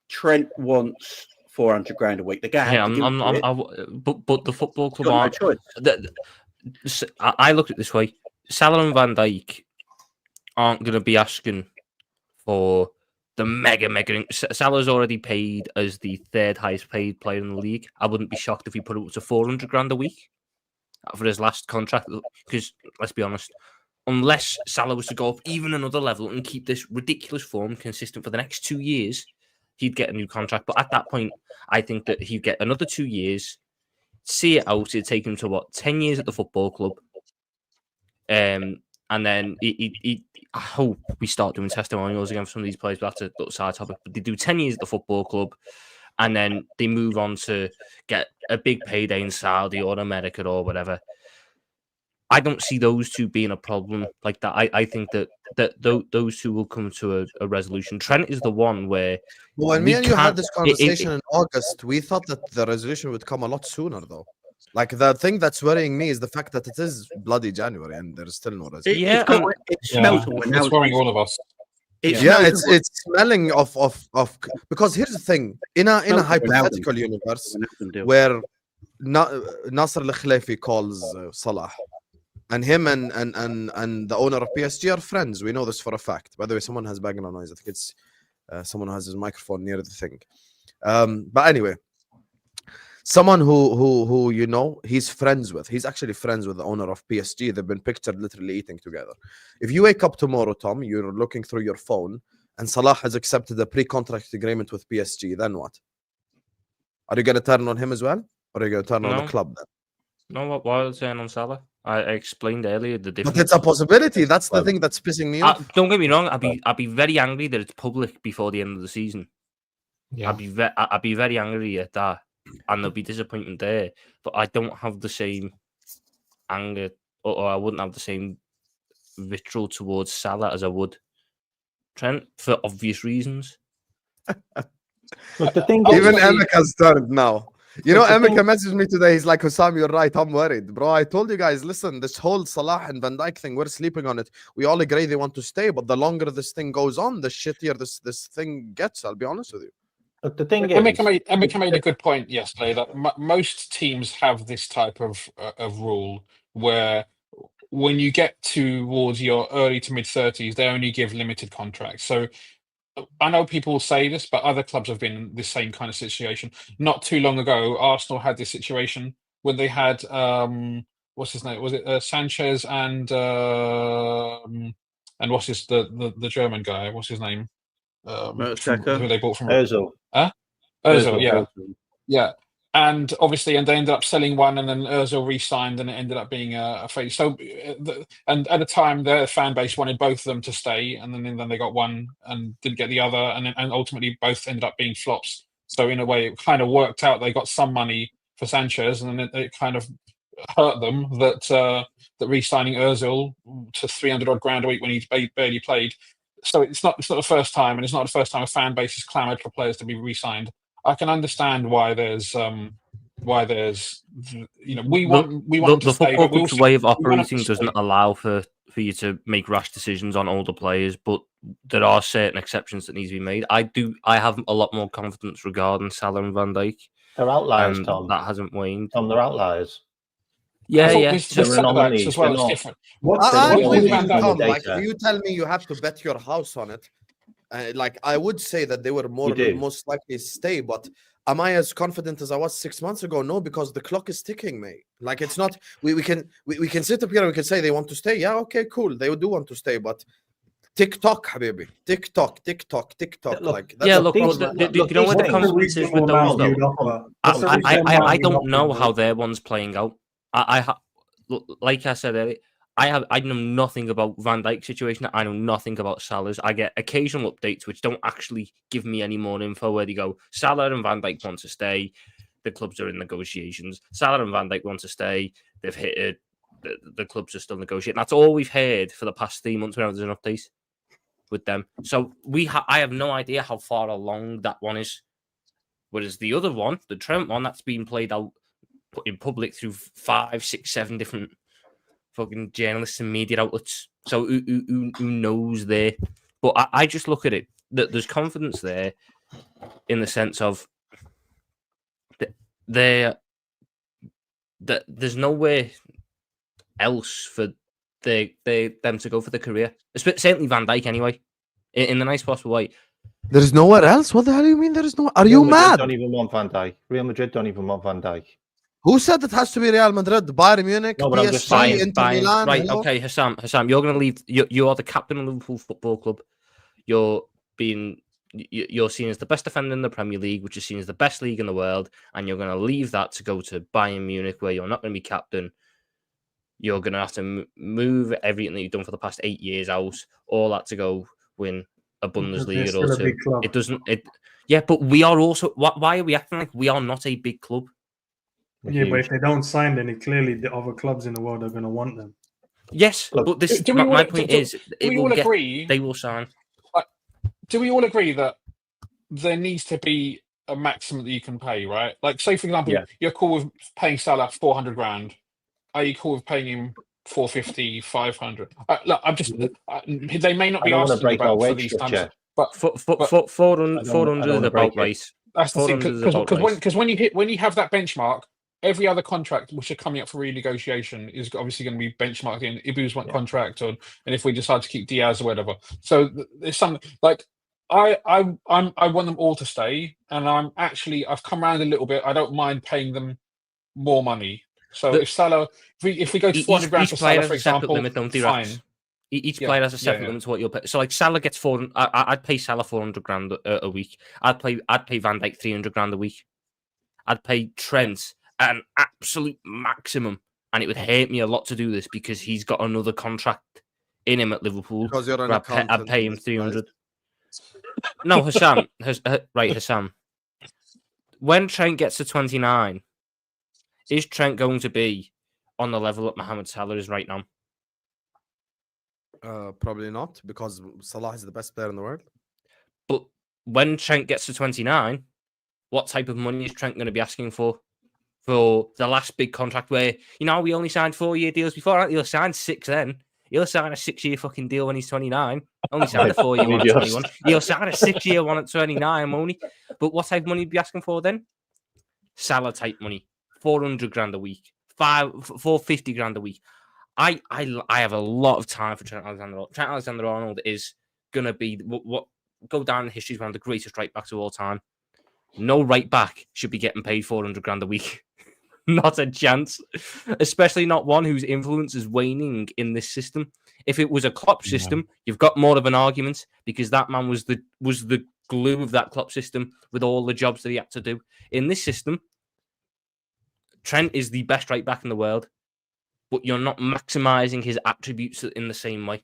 Trent wants 400 grand a week, they're going to have to give him but the football club aren't. No choice. I look at it this way: Salah and Van Dijk aren't going to be asking for the mega. Salah's already paid as the third highest paid player in the league. I wouldn't be shocked if he put it up to 400 grand a week for his last contract. Because let's be honest, unless Salah was to go up even another level and keep this ridiculous form consistent for the next 2 years, he'd get a new contract. But at that point, I think that he'd get another 2 years, see it out. It'd take him to 10 years at the football club. And then I hope we start doing testimonials again for some of these players, but that's a side topic. But they do 10 years at the football club, and then they move on to get a big payday in Saudi or America or whatever. I don't see those two being a problem like that. I think that those two will come to a resolution. Trent is the one where... Well, when me and you had this conversation in August, we thought that the resolution would come a lot sooner, though. Like, the thing that's worrying me is the fact that it is bloody January and there's still no resolution. It smells. It's worrying all of us. It's smelling of because here's the thing: in a hypothetical universe where Nasser Al-Khelaifi calls Salah, and him and the owner of PSG are friends. We know this for a fact. By the way, someone has background noise. I think it's someone who has his microphone near the thing. But anyway, someone who you know he's friends with. He's actually friends with the owner of PSG. They've been pictured literally eating together. If you wake up tomorrow, Tom, you're looking through your phone, and Salah has accepted a pre-contract agreement with PSG, then what? Are you going to turn on him as well? Or are you going to turn on the club then? No, why was I turn on Salah? I explained earlier the difference. But it's a possibility. That's the thing that's pissing me off. Don't get me wrong. I'd be very angry that it's public before the end of the season. Yeah. I'd be very angry at that. And there'll be disappointment there, but I don't have the same anger, or I wouldn't have the same vitriol towards Salah as I would Trent for obvious reasons. Look, the thing even Kmack has turned now. You know, Kmack messaged me today. He's like, Husam, you're right. I'm worried, bro. I told you guys, listen, this whole Salah and Van Dijk thing, we're sleeping on it. We all agree they want to stay, but the longer this thing goes on, the shittier this thing gets. I'll be honest with you. Look, the thing is, Kmack made a good point yesterday that most teams have this type of rule where when you get towards your early to mid 30s, they only give limited contracts. So I know people say this, but other clubs have been in the same kind of situation. Not too long ago, Arsenal had this situation when they had what's his name? Was it Sanchez and what's the German guy? What's his name? Who they bought from Ozil. Huh? Ozil, yeah. And obviously, and they ended up selling one, and then Ozil re-signed, and it ended up being a failure. So, and at the time, their fan base wanted both of them to stay, and then they got one and didn't get the other, and ultimately both ended up being flops. So in a way, it kind of worked out. They got some money for Sanchez, and then it kind of hurt them that re-signing Ozil to 300 odd grand a week when he barely played. So it's not the first time, and it's not the first time a fan base has clamoured for players to be re-signed. I can understand why there's we want the football club's way of operating doesn't allow for you to make rash decisions on older players, but there are certain exceptions that need to be made. I have a lot more confidence regarding Salah and Van Dijk. They're outliers, Tom. That hasn't waned. Tom, they're outliers. Yeah. Centre-backs as well, it's different. If you tell me you have to bet your house on it, I would say that they were most likely stay, but am I as confident as I was 6 months ago? No, because the clock is ticking, mate. Like, it's not. We can sit up here and we can say they want to stay. Yeah, okay, cool. They do want to stay, but TikTok, habibi. TikTok. Look, do you know what the confidence is with those though? I don't know how their one's playing out. Like I said earlier, I know nothing about Van Dijk's situation. I know nothing about Salah's. I get occasional updates which don't actually give me any more info, where they go, Salah and Van Dijk want to stay. The clubs are in negotiations. Salah and Van Dijk want to stay. They've hit it. The clubs are still negotiating. That's all we've heard for the past 3 months whenever there's an update with them. So I have no idea how far along that one is. Whereas the other one, the Trent one, that's been played out in public through 5, 6, 7 different fucking journalists and media outlets. So who knows there? But I just look at it that there's confidence there in the sense of that there's nowhere else for them to go for the career. Certainly Van Dijk anyway, in the nice possible way. There's nowhere else? What the hell do you mean there is no? Are you mad? Don't even want Van Dijk. Real Madrid don't even want Van Dijk. Who said it has to be Real Madrid, Bayern Munich, PSG, Inter Milan? Right, okay, Husam, you're going to leave. You are the captain of Liverpool Football Club. You're seen as the best defender in the Premier League, which is seen as the best league in the world, and you're going to leave that to go to Bayern Munich, where you're not going to be captain. You're going to have to move everything that you've done for the past 8 years out, all that to go win a Bundesliga or two. It doesn't. Yeah, but we are also. Why are we acting like we are not a big club? Yeah, but if they don't sign, then clearly the other clubs in the world are going to want them. Yes, but my point is, they will sign. Do we all agree that there needs to be a maximum that you can pay, right? Like, say, for example, you're cool with paying Salah 400 grand. Are you cool with paying him 450, 500? Look, I'm just. They may not be asking about for these times, but 400 is about right. That's the thing, because when you have that benchmark, every other contract which are coming up for renegotiation is obviously going to be benchmarked in Ibu's contract, and if we decide to keep Diaz or whatever. So there's something like I want them all to stay, and I've come around a little bit. I don't mind paying them more money. So if Salah, if we go to 400 grand for Salah, for example, fine. Each player has a separate limit to what you'll pay. So, like, Salah gets 400. I'd pay Salah 400 grand a week. I'd pay Van Dijk 300 grand a week. I'd pay Trent an absolute maximum, and it would hurt me a lot to do this because he's got another contract in him at Liverpool. Because you're an accountant. I'd pay him 300. No, Husam. When Trent gets to 29, is Trent going to be on the level that Mohamed Salah is right now? Probably not, because Salah is the best player in the world. But when Trent gets to 29, what type of money is Trent going to be asking for the last big contract where, we only signed 4-year deals before? He'll sign 6 then. He'll sign a 6-year fucking deal when he's 29. Only signed a 4-year one at 21. He'll sign a 6-year one at 29 only. But what type of money would be asking for then? Salah type money. 400 grand a week. 450 grand a week. I have a lot of time for Trent Alexander-Arnold. Trent Alexander-Arnold is going to be what go down in history as one of the greatest right backs of all time. No right back should be getting paid 400 grand a week. Not a chance. Especially not one whose influence is waning in this system. If it was a Klopp system, you've got more of an argument because that man was the glue of that Klopp system with all the jobs that he had to do. In this system, Trent is the best right back in the world, but you're not maximising his attributes in the same way.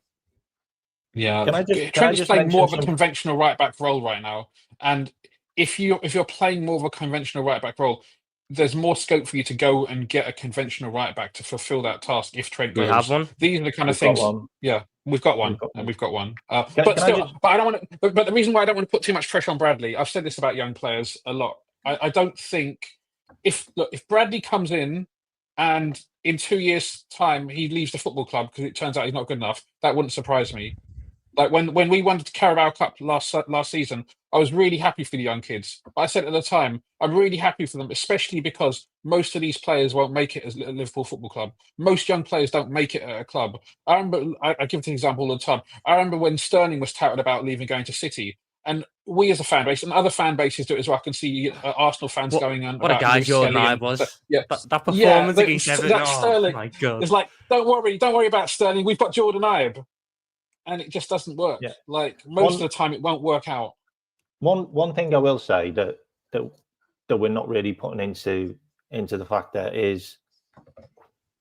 Yeah, Can I just Trent's playing mention more of a some- conventional right back role right now, and if you're playing more of a conventional right back role, there's more scope for you to go and get a conventional right back to fulfil that task. If Trent We goes, have one. these are the kind of We've got things. one. Yeah, we've got one, We've got and one. we've got one. Can But I still, just- but I don't want to. But the reason why I don't want to put too much pressure on Bradley, I've said this about young players a lot. I don't think if Bradley comes in and in 2 years' time he leaves the football club because it turns out he's not good enough, that wouldn't surprise me. Like when we won the Carabao Cup last season, I was really happy for the young kids. I said at the time, I'm really happy for them, especially because most of these players won't make it as a Liverpool Football Club. Most young players don't make it at a club. I remember, I give an example all the time. I remember when Sterling was touted about leaving, going to City, and we as a fan base and other fan bases do it as well. I can see Arsenal fans going on. What a about guy Lewis Jordan Skelly Ibe was. yeah, That performance against that Everton. Oh Sterling, my God. it's like, don't worry about Sterling. We've got Jordan Ibe. And it just doesn't work. Yeah. Like most of the time, it won't work out. One thing I will say that we're not really putting into the fact that is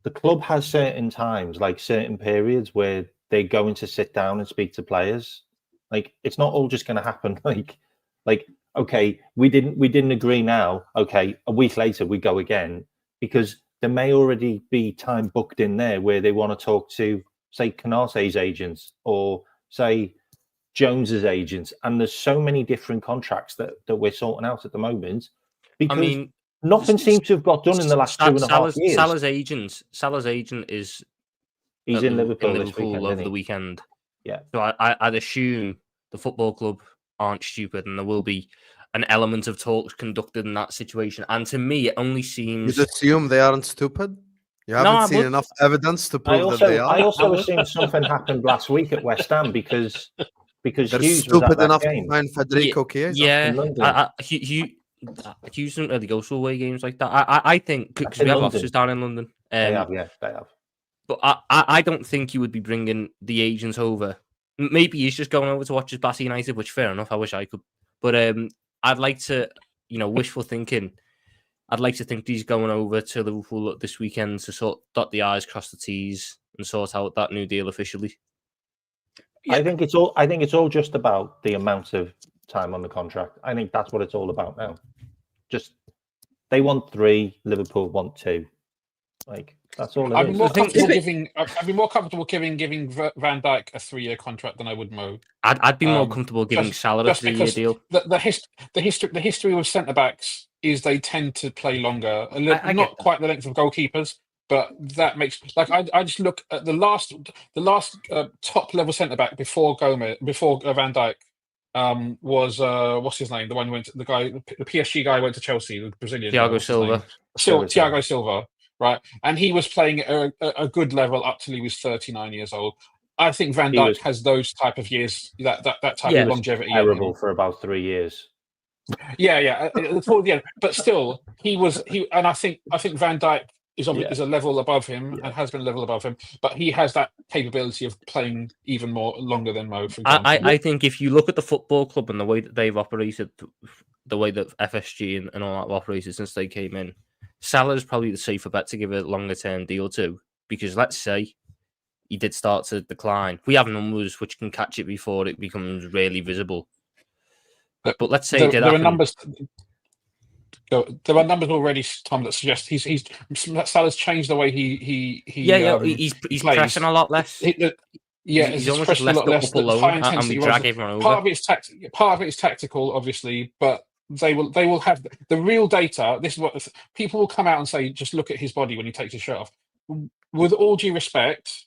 the club has certain times, like certain periods where they're going to sit down and speak to players. Like it's not all just going to happen. Like okay, we didn't agree now. Okay, a week later we go again, because there may already be time booked in there where they want to talk to, say, Canate's agents or say Jones's agents, and there's so many different contracts that we're sorting out at the moment because I mean, nothing seems to have got done in the last 2.5 years. Salah's agent is He's in Liverpool this Liverpool weekend, over isn't the he? weekend. Yeah. So I'd assume the football club aren't stupid, and there will be an element of talks conducted in that situation. And to me, it only You seems. assume they aren't stupid? You No, haven't I seen would- enough evidence to prove I that they are? also assumed something happened last week at West Ham because They're Hughes was at stupid that enough game. to find Federico Chiesa. Yeah, in London. Hughes doesn't really go to away games like that. I think because in we have London. offices down in London. They have, yeah, they have. But I don't think you would be bringing the agents over. Maybe he's just going over to watch his Bath United, which fair enough. I wish I could. But I'd like to, wishful thinking. I'd like to think he's going over to Liverpool this weekend to dot the I's, cross the T's, and sort out that new deal officially. Yeah. I think it's all just about the amount of time on the contract. I think that's what it's all about now. Just they want 3, Liverpool want 2. Like that's all it I'd is. be more comfortable giving Van Dijk a 3-year contract than I would Mo. I'd be more comfortable giving Salah a 3-year deal. The history with centre backs is they tend to play longer. Not quite the length of goalkeepers, but that makes I just look at the last top level centre back before Van Dijk was what's his name? The one who went the PSG guy who went to Chelsea, the Brazilian. Thiago Silva. Thiago Silva. Right, and he was playing at a good level up till he was 39 years old. I think Van Dijk has those type of years, that type of longevity. Terrible for about 3 years. Yeah. Towards the end, but still, and I think Van Dijk is a level above him and has been a level above him, but he has that capability of playing even more longer than Mo. For example, I think if you look at the football club and the way that they've operated, the way that FSG and all that have operated since they came in, Salah's probably the safer bet to give a longer term deal to, because let's say he did start to decline. We have numbers which can catch it before it becomes really visible. But let's say there are numbers. There are numbers already, Tom, that suggest Salah's changed the way he's pressing a lot less. He's almost just left it up alone and we drag everyone over. Part of it is tactical, obviously, but they will have the real data. This is what people will come out and say. Just look at his body when he takes his shirt off. With all due respect,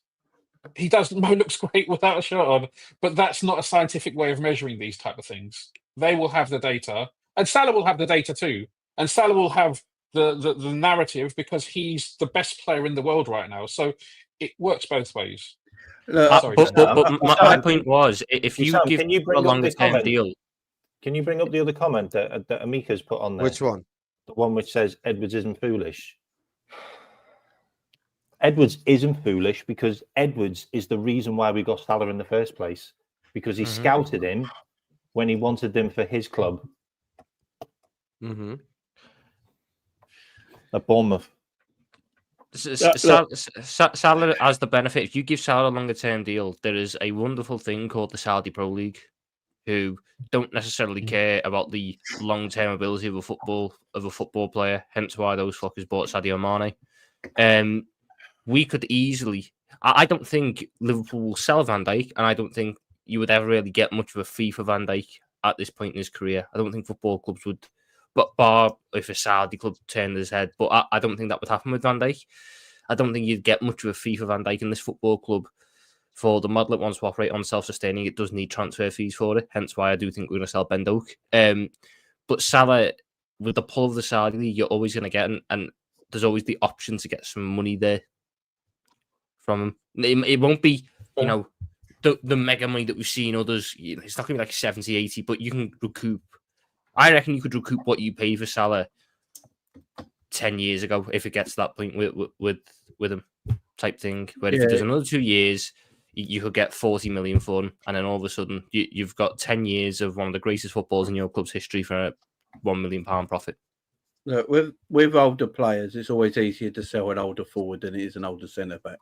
Mo looks great without a shirt on, but that's not a scientific way of measuring these type of things. They will have the data, and Salah will have the data too, and Salah will have the narrative because he's the best player in the world right now. So it works both ways. But my point was, if you Husam, give a longer term deal. Can you bring up the other comment that Amika's put on there? Which one? The one which says Edwards isn't foolish. Edwards isn't foolish because Edwards is the reason why we got Salah in the first place. Because he scouted him when he wanted them for his club Mm-hmm. at Bournemouth. Salah has the benefit. If you give Salah a longer term deal, there is a wonderful thing called the Saudi Pro League, who don't necessarily care about the long term ability of a football player. Hence why those fuckers bought Sadio Mane. We could easily. I don't think Liverpool will sell Van Dijk, and I don't think you would ever really get much of a fee for Van Dijk at this point in his career. I don't think football clubs would. But bar if a Saudi club turned his head, but I don't think that would happen with Van Dijk. I don't think you'd get much of a fee for Van Dijk in this football club. For the model it wants to operate on self-sustaining, it does need transfer fees for it. Hence why I do think we're going to sell Ben Doak. But Salah, with the pull of the Saudi league, you're always going to get, and there's always the option to get some money there from him. It won't be, the mega money that we've seen others. It's not going to be like 70, 80, but you can recoup. I reckon you could recoup what you paid for Salah 10 years ago if it gets to that point with him, type thing. Where if there's another 2 years, you could get 40 million for him, and then all of a sudden you've got 10 years of one of the greatest footballs in your club's history for a £1 million profit. Look, with older players, it's always easier to sell an older forward than it is an older centre back.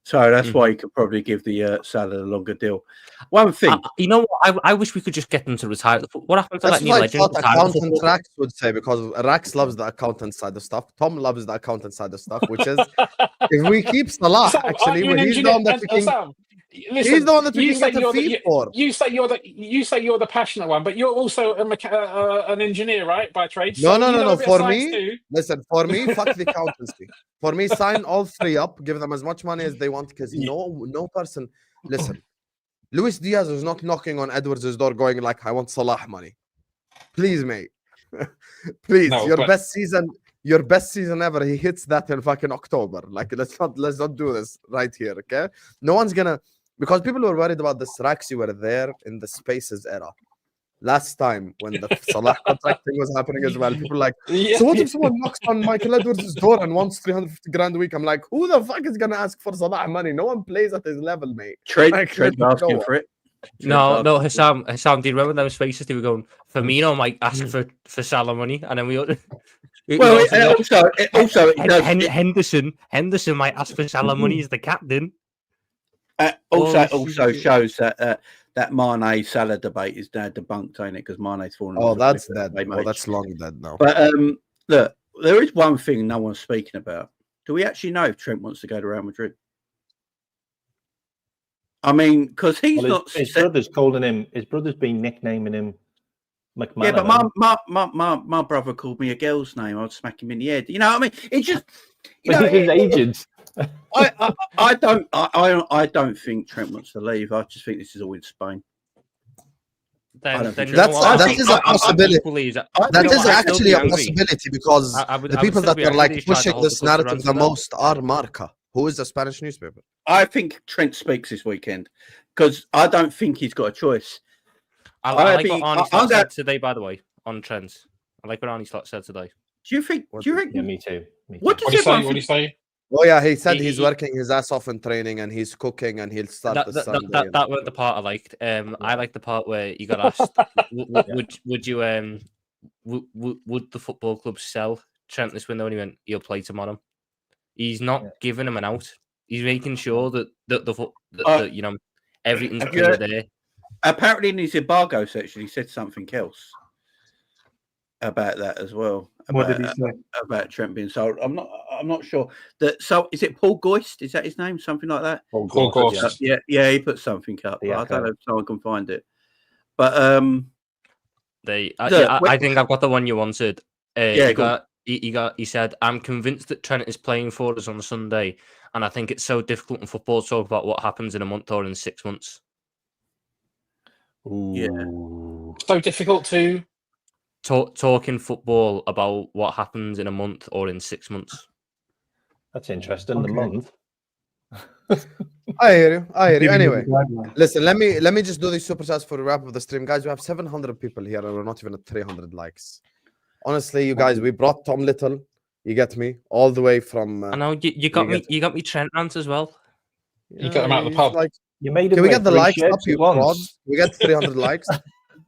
So that's why you could probably give the Salah a longer deal. One thing, you know what? I wish we could just get them to retire. What happened to That's that what I legend? thought accountant Rax would say, because Rax loves the accountant side of stuff. Tom loves the accountant side of stuff, which is if we keep Salah, Sam, actually, aren't you an he's the engineer? one that we can. Sam, listen, He's the one that we you can say get a you're fee for. You say you're the passionate one, but you're also an engineer, right, by trade? No, So no, you no, know no. a bit of For science me, too. listen, for me, fuck the accountancy. For me, sign all three up, give them as much money as they want, because no person. Listen, Luis Diaz is not knocking on Edwards' door going like, I want Salah money. Please, mate. Please, No, your but- best season ever. He hits that in fucking October. Like, let's not do this right here, okay? No one's gonna, because people were worried about this. Raxi were there in the Spaces era. Last time when the Salah contract thing was happening as well, people were like, so what if someone knocks on Michael Edwards' door and wants 350 grand a week? I'm like, who the fuck is gonna ask for Salah money? No one plays at his level, mate. Trent Like, asking for it. No, Husam, do you remember those spaces? They were going, Firmino might ask for Salah money, and then we Well, it also Henderson might ask for Salah money as the captain. Also shows that that Mane Salah debate is now debunked, ain't it? Because Mane's fallen. Oh, that's dead. Mate. Oh, that's long dead now. But look, there is one thing no one's speaking about. Do we actually know if Trent wants to go to Real Madrid? I mean, because he's not. His brother's calling him. His brother's been nicknaming him McManaman. Yeah, but my brother called me a girl's name. I'd smack him in the head. You know what I mean? It just. You know, his agent. I don't think Trent wants to leave. I just think this is all in Spain. That is a possibility. That is actually a possibility, because the people that are like pushing this narrative the most are Marca, who is a Spanish newspaper. I think Trent speaks this weekend, because I don't think he's got a choice. I like what Arnie Slot said today, by the way, on Trent. I like what Arnie Slot said today. Do you think? Yeah, me too. What do you say? Oh yeah, he said he's working his ass off in training and he's cooking and he'll start the Sunday. That was the part I liked. I liked the part where you got asked, would you would the football club sell Trent this window? And he went, he'll play tomorrow. He's not giving him an out. He's making sure that you know, everything's clear there. Apparently in his embargo section, he said something else about that as well. What did he say about Trent being sold? I'm not sure. So is it Paul Goist? Is that his name? Something like that. Paul Goist. Yeah, he put something up. I don't know if someone can find it. But I think I've got the one you wanted. He said, "I'm convinced that Trent is playing for us on Sunday, and I think it's so difficult in football to talk about what happens in a month or in 6 months." Ooh. Yeah. So difficult to talk in football about what happens in a month or in 6 months. That's interesting. The month. I hear you. Anyway, listen. Let me just do these super chats for the wrap of the stream, guys. We have 700 people here, and we're not even at 300 likes. Honestly, you guys, we brought Tom Little. You get me all the way from. I know you got me. You got me Trent rant as well. You got him out of the pub. Like, you made. Can we get the likes up, you frauds? We get 300 likes.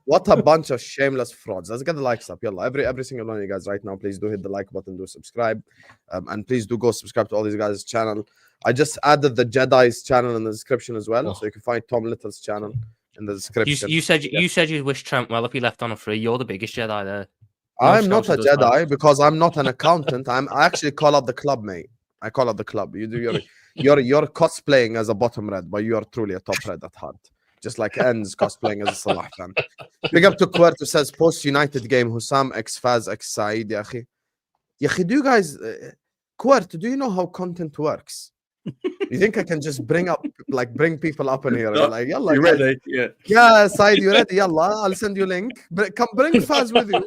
What a bunch of shameless frauds. Let's get the likes up. Yalla. Every single one of you guys right now, please do hit the like button, do subscribe. And please do go subscribe to all these guys' channel. I just added the Jedi's channel in the description as well. So you can find Tom Little's channel in the description. You said you wish Trent well if he left on a free. You're the biggest Jedi there. I'm not a Jedi because I'm not an accountant. I actually call up the club, mate. I call up the club. You do you're cosplaying as a bottom red, but you are truly a top red at heart. Just like Endz cosplaying as a Salah fan. Big up to Quert who says post United game Husam X Faz X Said. Ya akhi, do you guys Quert, do you know how content works? You think I can just bring people up in here and like, yalla, you ready? Yeah. Yeah, Said, you ready? Yalla, I'll send you a link. Come bring Faz with you.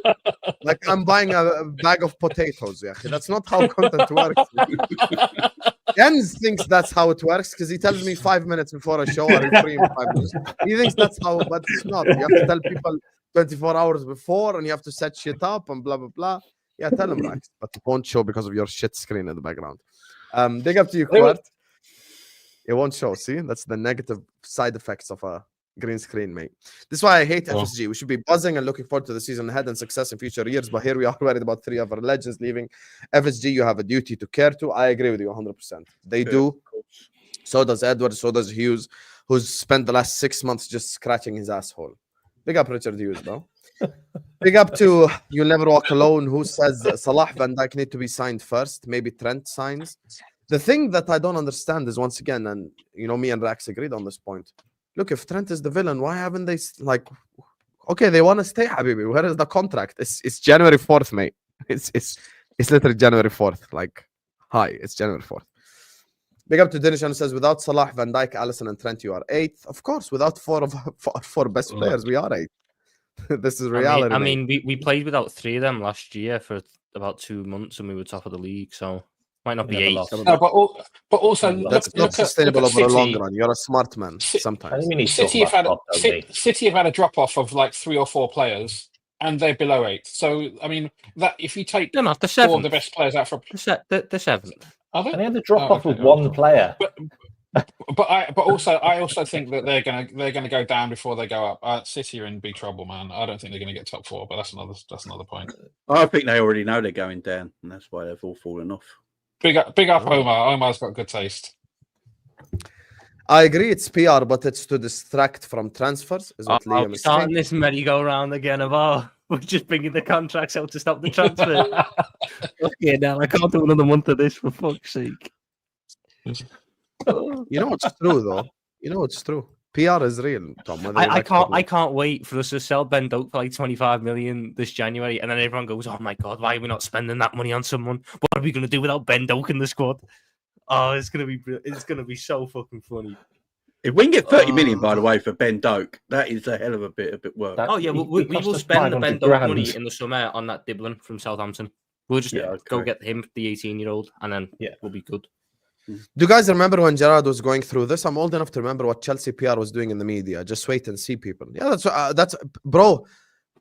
Like I'm buying a bag of potatoes. Yeah, that's not how content works. Jens thinks that's how it works because he tells me 5 minutes before a show or free in 5 minutes. He thinks that's how, but it's not. You have to tell people 24 hours before and you have to set shit up and blah blah blah. Yeah, tell him right, but it won't show because of your shit screen in the background. Big up to you, Quart. It won't show. See, that's the negative side effects of a green screen, mate. This is why I hate FSG. We should be buzzing and looking forward to the season ahead and success in future years. But here we are worried about 3 of our legends leaving. FSG, you have a duty to care to. I agree with you 100%. They do. So does Edward. So does Hughes, who's spent the last 6 months just scratching his asshole. Big up Richard Hughes, bro. Big up to You'll Never Walk Alone, who says Salah, Van Dijk need to be signed first. Maybe Trent signs. The thing that I don't understand is, once again, and you know, me and Rax agreed on this point. Look, if Trent is the villain, why haven't they okay, they want to stay, Habibi. Where is the contract? It's January 4th, mate. It's literally January 4th. Like, hi, it's January 4th. Big up to Dinishan, who says, without Salah, Van Dijk, Alisson, and Trent, you are 8th. Of course, without four best players, we are 8th. This is reality. I mean, we played without 3 of them last year for about 2 months and we were top of the league, so might not be 8. No, but also that's not sustainable over the long run. You're a smart man sometimes. City have had a drop off of like 3 or 4 players, and they're below 8. So I mean, that if you take the 4 7th. of the best players out for the 7th, are they? And they had the drop off with 1 player. But I also think that they're gonna go down before they go up. City are in big trouble, man. I don't think they're gonna get top 4, but that's another point. I think they already know they're going down, and that's why they've all fallen off. Big up Omar. Omar's got good taste. I agree it's PR, but it's to distract from transfers. Is what Liam is starting saying. this merry-go-round again about we're just bringing the contracts out to stop the transfer. Okay, now I can't do another month of this for fuck's sake. You know it's true though. You know it's true. PR is real, Tom. I can't wait for us to sell Ben Doak for like 25 million this January, and then everyone goes, "Oh my god, why are we not spending that money on someone? What are we going to do without Ben Doak in the squad?" Oh, it's gonna be so fucking funny. If we can get 30 million, by the way, for Ben Doak, that is a hell of a bit of work. Oh yeah, we will spend the Ben Doak money in the summer on that Diblin from Southampton. We'll just go get him, the 18-year-old, and then we'll be good. Do you guys remember when Gerrard was going through this? I'm old enough to remember what Chelsea PR was doing in the media. Just wait and see, people. Yeah, that's bro.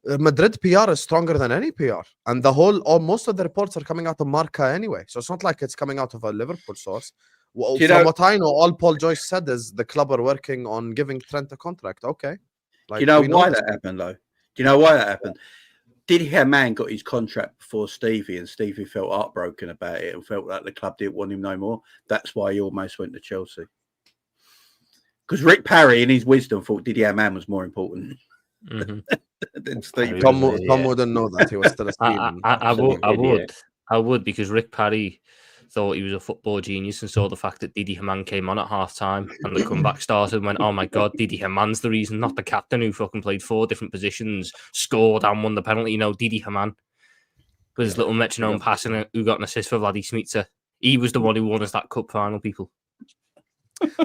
Madrid PR is stronger than any PR, and most of the reports are coming out of Marca anyway. So it's not like it's coming out of a Liverpool source. Well, from what I know, all Paul Joyce said is the club are working on giving Trent a contract. Okay, do you know why that happened, though? Do you know why that happened? Didi Hamann got his contract before Stevie, and Stevie felt heartbroken about it and felt like the club didn't want him no more. That's why he almost went to Chelsea. Because Rick Parry, in his wisdom, thought Didi Hamann was more important than Stevie. Tom wouldn't know that. He was still a Steven. I would, because Rick Parry thought he was a football genius and saw the fact that Didi Hamann came on at half-time and the comeback started and went, oh my God, Didi Hamann's the reason, not the captain who fucking played 4 different positions, scored and won the penalty. You know, Didi Hamann with his little metronome passing who got an assist for Vladdy Smica. He was the one who won us that cup final, people.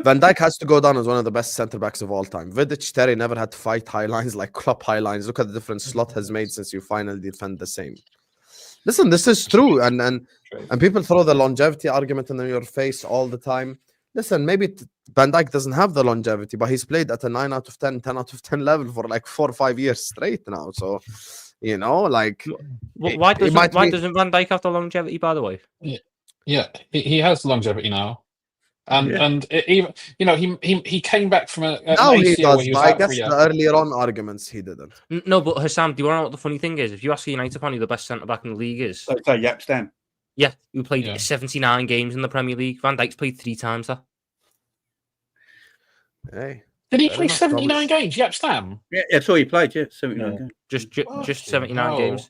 Van Dijk has to go down as one of the best centre-backs of all time. Vidic, Terry never had to fight high lines like Klopp high lines. Look at the difference Slot has made since you finally defend the same. Listen, this is true, and people throw the longevity argument in your face all the time. Listen, maybe Van Dijk doesn't have the longevity, but he's played at a 9 out of 10, 10 out of 10 level for like 4 or 5 years straight now. So, you know, like... Why doesn't Van Dijk have the longevity, by the way? Yeah, he has longevity now. And even he came back from an Now he ACL does, where he but was I out guess for a year. the earlier on arguments he didn't. No, but Husam, do you want to know what the funny thing is? If you ask a United fan who the best centre back in the league is, So Yap Stam. yeah, who played Yeah. 79 games in the Premier League. Van Dijk's played 3 times that. Hey, Did he fair play enough, 79 Thomas. games? Yep, Stam. Yeah, that's all he played. Yeah, 79 games. Just Fucking 79 hell. games.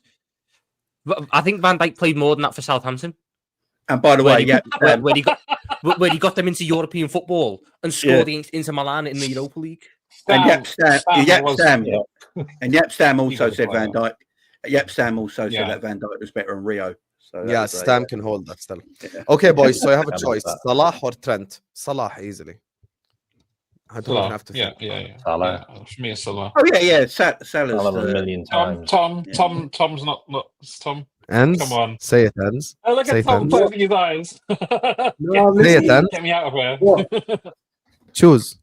But I think Van Dijk played more than that for Southampton. And by the Where way, he, Yap Stam. where he got them into European football and scored against Inter Milan in the Europa League. And Yap Stam, Yeah. and Yap Stam He also was a said player. Van Dijk. Yap Stam also Yeah. said that Van Dijk was better than Rio. So that Yeah, was, Stam can hold that still. yeah. Okay, boys, so you have a I love choice. that. Salah or Trent? Salah, easily. I don't even Salah. have to Yeah, think. yeah. Salah. Yeah, for me, it's Salah. Oh yeah. Salah's Salah a the million Tom's times. not Tom. Ends? Come on. Say it, Ends. Oh, look Say at Tom Ends. closing his eyes. No, I'm Say it, listening. Ends. Get me out of here. What? Choose.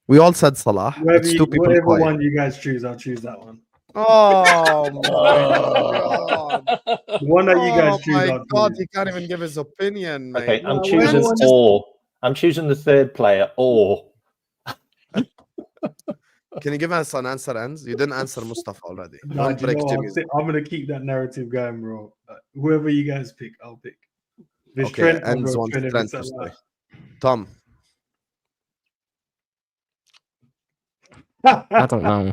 We all said Salah. It's two people Whatever quiet. one you guys choose, I'll choose that one. Oh my god! The one that you guys choose, Oh my I'll god! choose. He can't even give his opinion, mate. Okay, I'm No, choosing everyone just- or. I'm choosing the third player or. Can you give us an answer, Ends? You didn't answer Mustafa already. Nah, Don't do you break know what? Jimmy's. I'm gonna keep that narrative going, bro. Whoever you guys pick, I'll pick. If it's Okay, Trent, I'll Ends go wants Trent. If Trent it's to Salah. stay. Tom. I don't know.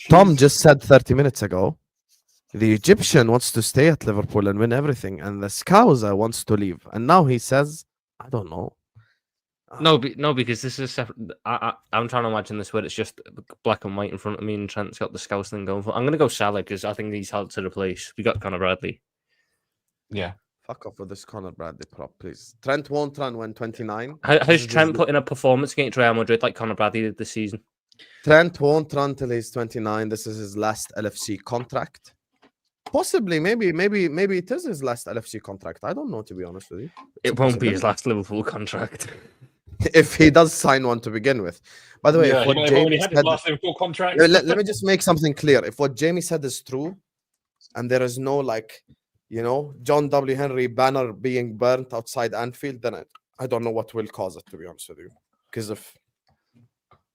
Tom just said 30 minutes ago, the Egyptian wants to stay at Liverpool and win everything, and the Scouser wants to leave. And now he says, I don't know. No, because this is separate. I'm trying to imagine this where it's just black and white in front of me, and Trent's got the Scouse thing going for. I'm going to go Salah because I think he's held to the place. We got Conor Bradley. Yeah. Fuck off with this Conor Bradley prop, please. Trent won't run when 29. Has Trent put in a performance against Real Madrid like Conor Bradley did this season? Trent won't run till he's 29. This is his last LFC contract. Possibly, maybe it is his last LFC contract. I don't know, to be honest with you. It won't be his last Liverpool contract. If he does sign one to begin with. By the way, Yeah, if he what may have Jamie already had his said, last Liverpool contract. let me just make something clear. If what Jamie said is true, and there is no John W. Henry banner being burnt outside Anfield, then I don't know what will cause it, to be honest with you. Because if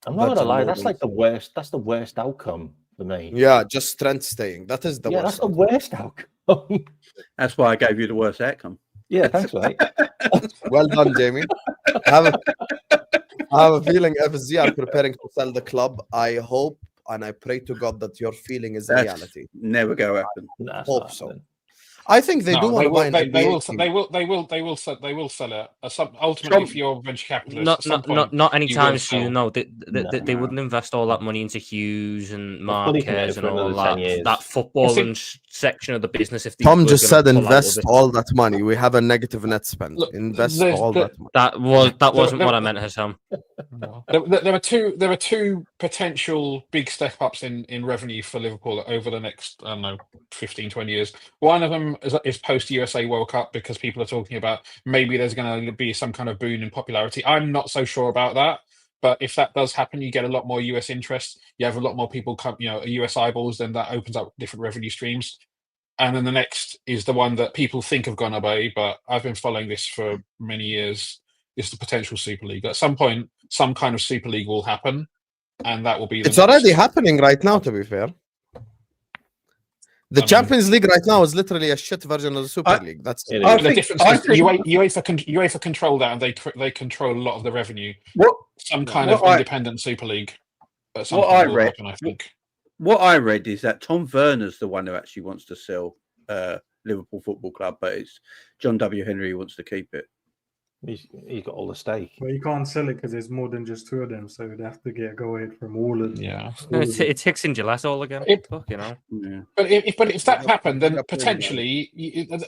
I'm not gonna Virgin lie, that's Mobile- like the worst. That's the worst outcome for me. yeah, just Trent staying. That is the Yeah, worst. that's the worst outcome. That's why I gave you the worst outcome. Yeah, thanks, mate. Well done, Jamie. I have a feeling FSG are preparing to sell the club. I hope and I pray to God that your feeling is That's reality. Never go happen. Nah, it's Hope not so. happening. I think they do want to buy an They NBA will. team. They will sell it. Ultimately, if you're a venture capitalist, at some point, Not you anytime will sell. soon. No, they No. wouldn't invest all that money into Hughes and fully committed Marquez for and all another 10 that. years. That football think- and section of the business. If they Tom were just gonna said pull out of invest it. all that money. We have a negative net spend. Look, Invest there's all the- that money. That wasn't what I meant, Husam. There are two potential big step ups in revenue for Liverpool over the next 15, 20 years. One of them is post USA World Cup, because people are talking about maybe there's going to be some kind of boon in popularity. I'm not so sure about that, but if that does happen, you get a lot more US interest. You have a lot more people come, US eyeballs, then that opens up different revenue streams. And then the next is the one that people think have gone away, but I've been following this for many years. Is the potential Super League. At some point, some kind of Super League will happen, and that will be. It's already happening right now, to be fair. The Champions League right now is literally a shit version of the Super League. That's it. I The think- difference I is think- UEFA control that, and they control a lot of the revenue. What Some kind What of I- independent Super League. At some What point I will read- happen, I think. what I read is that Tom Werner's the one who actually wants to sell Liverpool Football Club, but it's John W. Henry who wants to keep it. He's got all the stake. But you can't sell it because there's more than just two of them, so they'd have to get a go ahead from all of them. Yeah. It's Hicks and Gillette all again. It- Fucking hell. Yeah. But if that happened, then Yeah. potentially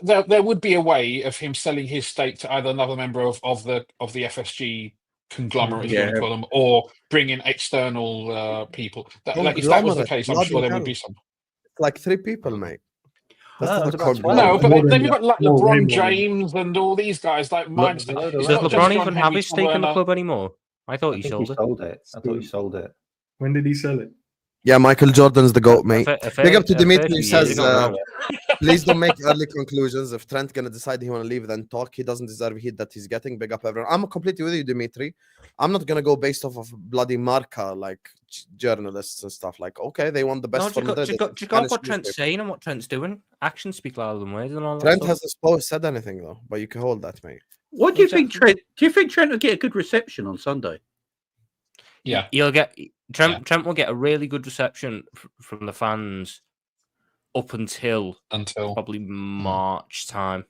there would be a way of him selling his stake to either another member of the FSG conglomerate, if you want to Yeah. call them, or bring in external people. If that was the Conglomerate, case, I'm bloody sure there hell. would be some. like 3 people, mate. That's No, not it's a about 12. conglomerate. No, but more than then that. you've got like More, way LeBron more than James and all these guys. Like mine. It's Does not Does just LeBron John even have Henry, his stake in the Werner. club anymore? I thought I he think sold it. I thought he sold it. When did he sell it? Yeah, Michael Jordan's the GOAT, mate. Big up to a Dimitri, few he years says, ago now. Please don't make early conclusions. If Trent gonna decide he wanna leave, then talk. He doesn't deserve heat that he's getting. Big up everyone. I'm completely with you, Dimitri. I'm not gonna go based off of bloody marca like journalists and stuff. Like, okay, they want the best for Madrid. Just go off what Trent's saying and what Trent's doing. Actions speak louder than words and all that. Trent stuff. hasn't said anything though, but you can hold that, mate. What do you think, Trent? Do you think Trent will get a good reception on Sunday? Yeah. He'll get Trent will get a really good reception from the fans up until probably March time,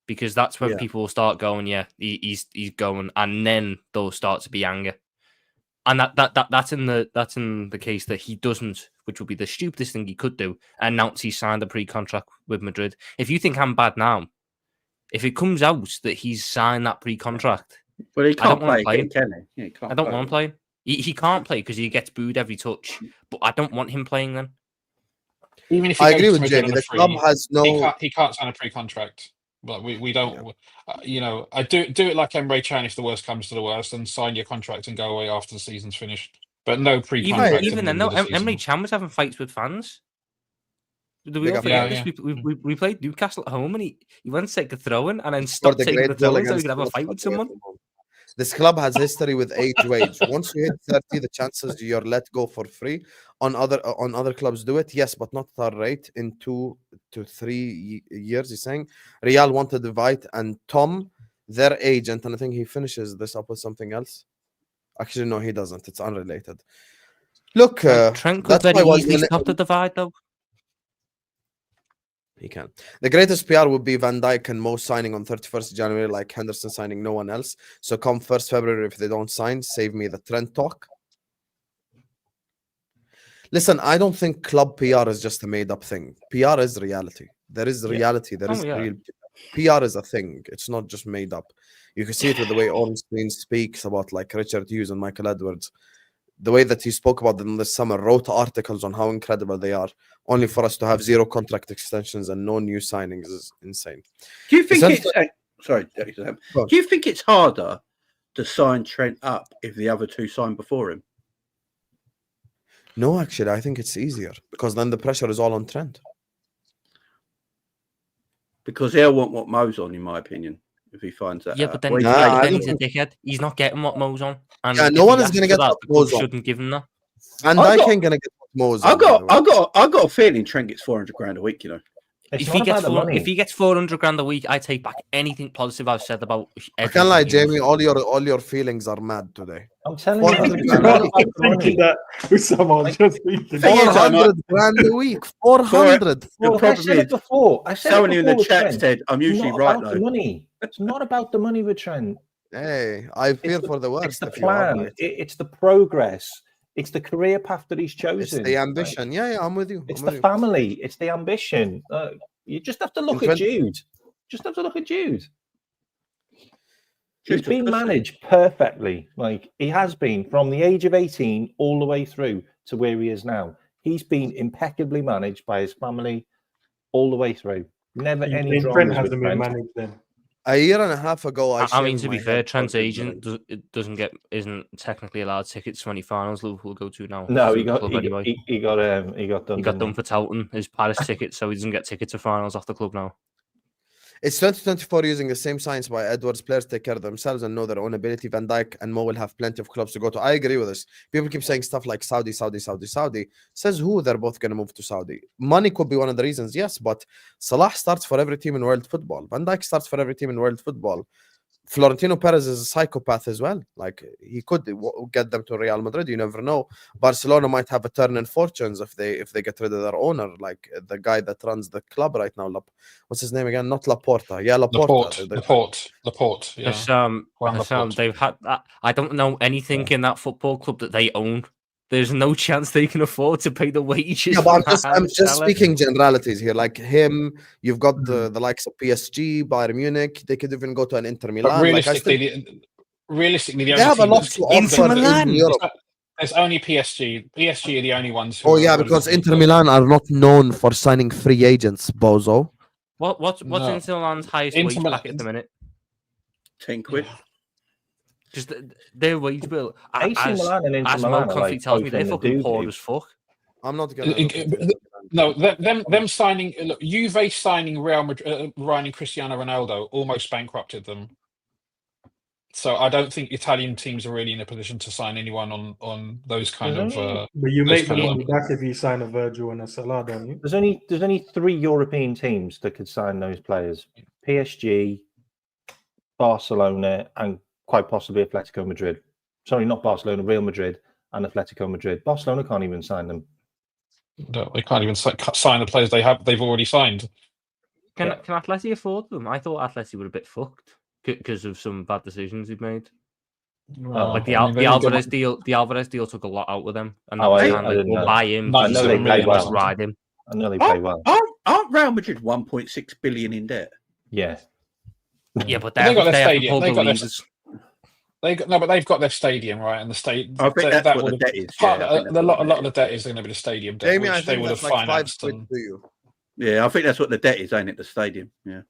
because that's when people will start going, yeah, he's going, and then there'll start to be anger, and that's in the case that he doesn't, which would be the stupidest thing he could do, announce he signed a pre-contract with Madrid. If you think I'm bad now, if it comes out that he's signed that pre-contract, well, he can't play again, can he? Yeah, I don't want him playing. He can't play because he gets booed every touch. But I don't want him playing then. Even if I agree with Jamie, the club has no. He can't sign a pre-contract. But we don't. You know, I do it like Emre Can if the worst comes to the worst, and sign your contract and go away after the season's finished. But no pre-contract. Even then, no. Emre Can was having fights with fans. We played Newcastle at home, and he went to take a throw-in and then stopped taking the throw-in so he could have a fight with someone. This club has history with age wage. Once you hit 30, the chances you're let go for free. On other clubs do it, yes, but not at our rate. In 2 to 3 years, he's saying. Real wanted to invite, and Tom, their agent, and I think he finishes this up with something else. Actually, no, he doesn't. It's unrelated. Look, Trent could very easily stop the divide, though. He can. The greatest PR would be Van Dijk and Mo signing on 31st January, like Henderson signing no one else. So come 1st February, if they don't sign, save me the Trent talk. Listen, I don't think club PR is just a made-up thing. PR is reality. There is reality. There is real. PR is a thing. It's not just made up. You can see it with the way Ornstein speaks about like Richard Hughes and Michael Edwards. The way that he spoke about them this summer, wrote articles on how incredible they are, only for us to have 0 contract extensions and no new signings is insane. Do you think do you think it's harder to sign Trent up if the other two signed before him? No, actually, I think it's easier because then the pressure is all on Trent. Because he'll want what Mo's on, in my opinion, if he finds that. Yeah, but then, then he's a dickhead. He's not getting what Mo's on. And no one is going to get what Mo's on. Shouldn't give him that. And I ain't going to get what Mo's on. I got a feeling Trent gets 400 grand a week, you know. If he gets 400 grand a week, I take back anything positive I've said about. I can't lie, Jamie. All your feelings are mad today. I'm telling you, 400 grand a week. 400. I said it before. Someone in the chat said, "I'm usually right though." Money. It's not about the money with Trent. Hey, I fear for the worst. It's the plan. It's the progress. It's the career path that he's chosen. It's the ambition. Right? Yeah, I'm with you. It's the family. It's the ambition. You just have to look at Jude. Just have to look at Jude. He's been managed perfectly. Like he has been from the age of 18 all the way through to where he is now. He's been impeccably managed by his family all the way through. Never any Trent hasn't been managed then. A year and a half ago, I mean, to be fair, Trent's agent isn't technically allowed tickets to any finals Liverpool go to now. No, he got done for touting his Paris tickets, so he doesn't get tickets to finals off the club now. It's 2024 using the same science by Edwards. Players take care of themselves and know their own ability. Van Dijk and Mo will have plenty of clubs to go to. I agree with this. People keep saying stuff like Saudi. Says who they're both going to move to Saudi. Money could be one of the reasons, yes, but Salah starts for every team in world football. Van Dijk starts for every team in world football. Florentino Perez is a psychopath as well. Like he could get them to Real Madrid. You never know. Barcelona might have a turn in fortunes if they get rid of their owner, like the guy that runs the club right now. What's his name again? Not Laporta. Yeah, Laporta. Laporte. Yeah. They've had that. I don't know anything in that football club that they own. There's no chance they can afford to pay the wages. Yeah, but I'm just speaking generalities here. Like him, you've got the likes of PSG, Bayern Munich. They could even go to an Inter Milan. But realistically, they have a lot to offer in Europe. There's only PSG. PSG are the only ones. Because Inter Milan are not known for signing free agents, Bozo. What's Inter Milan's highest wage bracket at the minute? 10 quid. Just their wage bill. AC Milan and Inter Milan tells me they're fucking poor as fuck. I'm not gonna. No, them signing. Look, Juve signing Real Madrid, Ryan and Cristiano Ronaldo almost bankrupted them. So I don't think Italian teams are really in a position to sign anyone on those kind of. But you those make the kind of money back if you sign a Virgil and a Salah, don't you? There's only 3 European teams that could sign those players: PSG, Barcelona, and quite possibly Atletico Madrid. Sorry, not Barcelona, Real Madrid and Atletico Madrid. Barcelona can't even sign them. No, they can't even sign the players they've already signed. Can Atleti afford them? I thought Atleti were a bit fucked because of some bad decisions he've made. Well, Like the I mean, they Alvarez didn't deal, the Alvarez deal took a lot out with them, and Oh, that was I kind of didn't like, know. we'll buy him. I know just they pay well. just ride him. I know they pay well. Aren't Real Madrid 1.6 billion in debt? Yeah. Yeah, but They got their they haven't stadium. pulled They the got their levers. but they've got their stadium, right? And the state. I think that's what the debt is. Part Yeah, I think that's a lot what of the debt is going to be the stadium debt, Jamie, I which they think would have that's like 5 financed. quid And to you. Yeah, I think that's what the debt is, ain't it? The stadium. Yeah.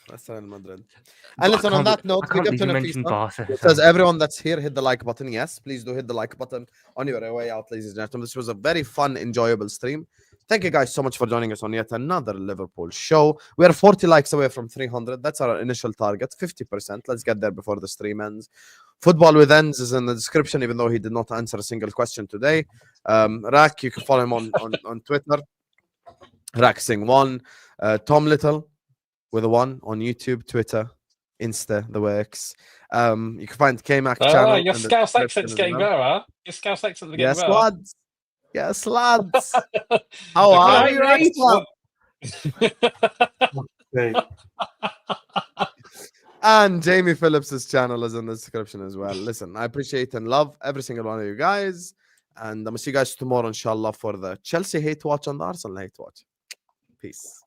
That's Real Madrid. But And listen, I on can't- that note, I can't big up believe to you mentioned Nafisa. Barca. It says everyone that's here, hit the like button. Yes, please do hit the like button on your way out, ladies and gentlemen. This was a very fun, enjoyable stream. Thank you guys so much for joining us on yet another Liverpool show. We are 40 likes away from 300. That's our initial target, 50%. Let's get there before the stream ends. Football with Endz is in the description, even though he did not answer a single question today. Rak, you can follow him on Twitter. Rak Sing 1. Tom Little with a 1 on YouTube, Twitter, Insta, the works. You can find Kmack channel. your in the Scouse description accent's as getting well. better, huh? Your Scouse accent's getting Yes, better. lads. Yes, lads. How are you, Right, Axel? Hey, And Jamie Phillips's channel is in the description as well. Listen, I appreciate and love every single one of you guys. And I'm going to see you guys tomorrow, inshallah, for the Chelsea hate watch and the Arsenal hate watch. Peace.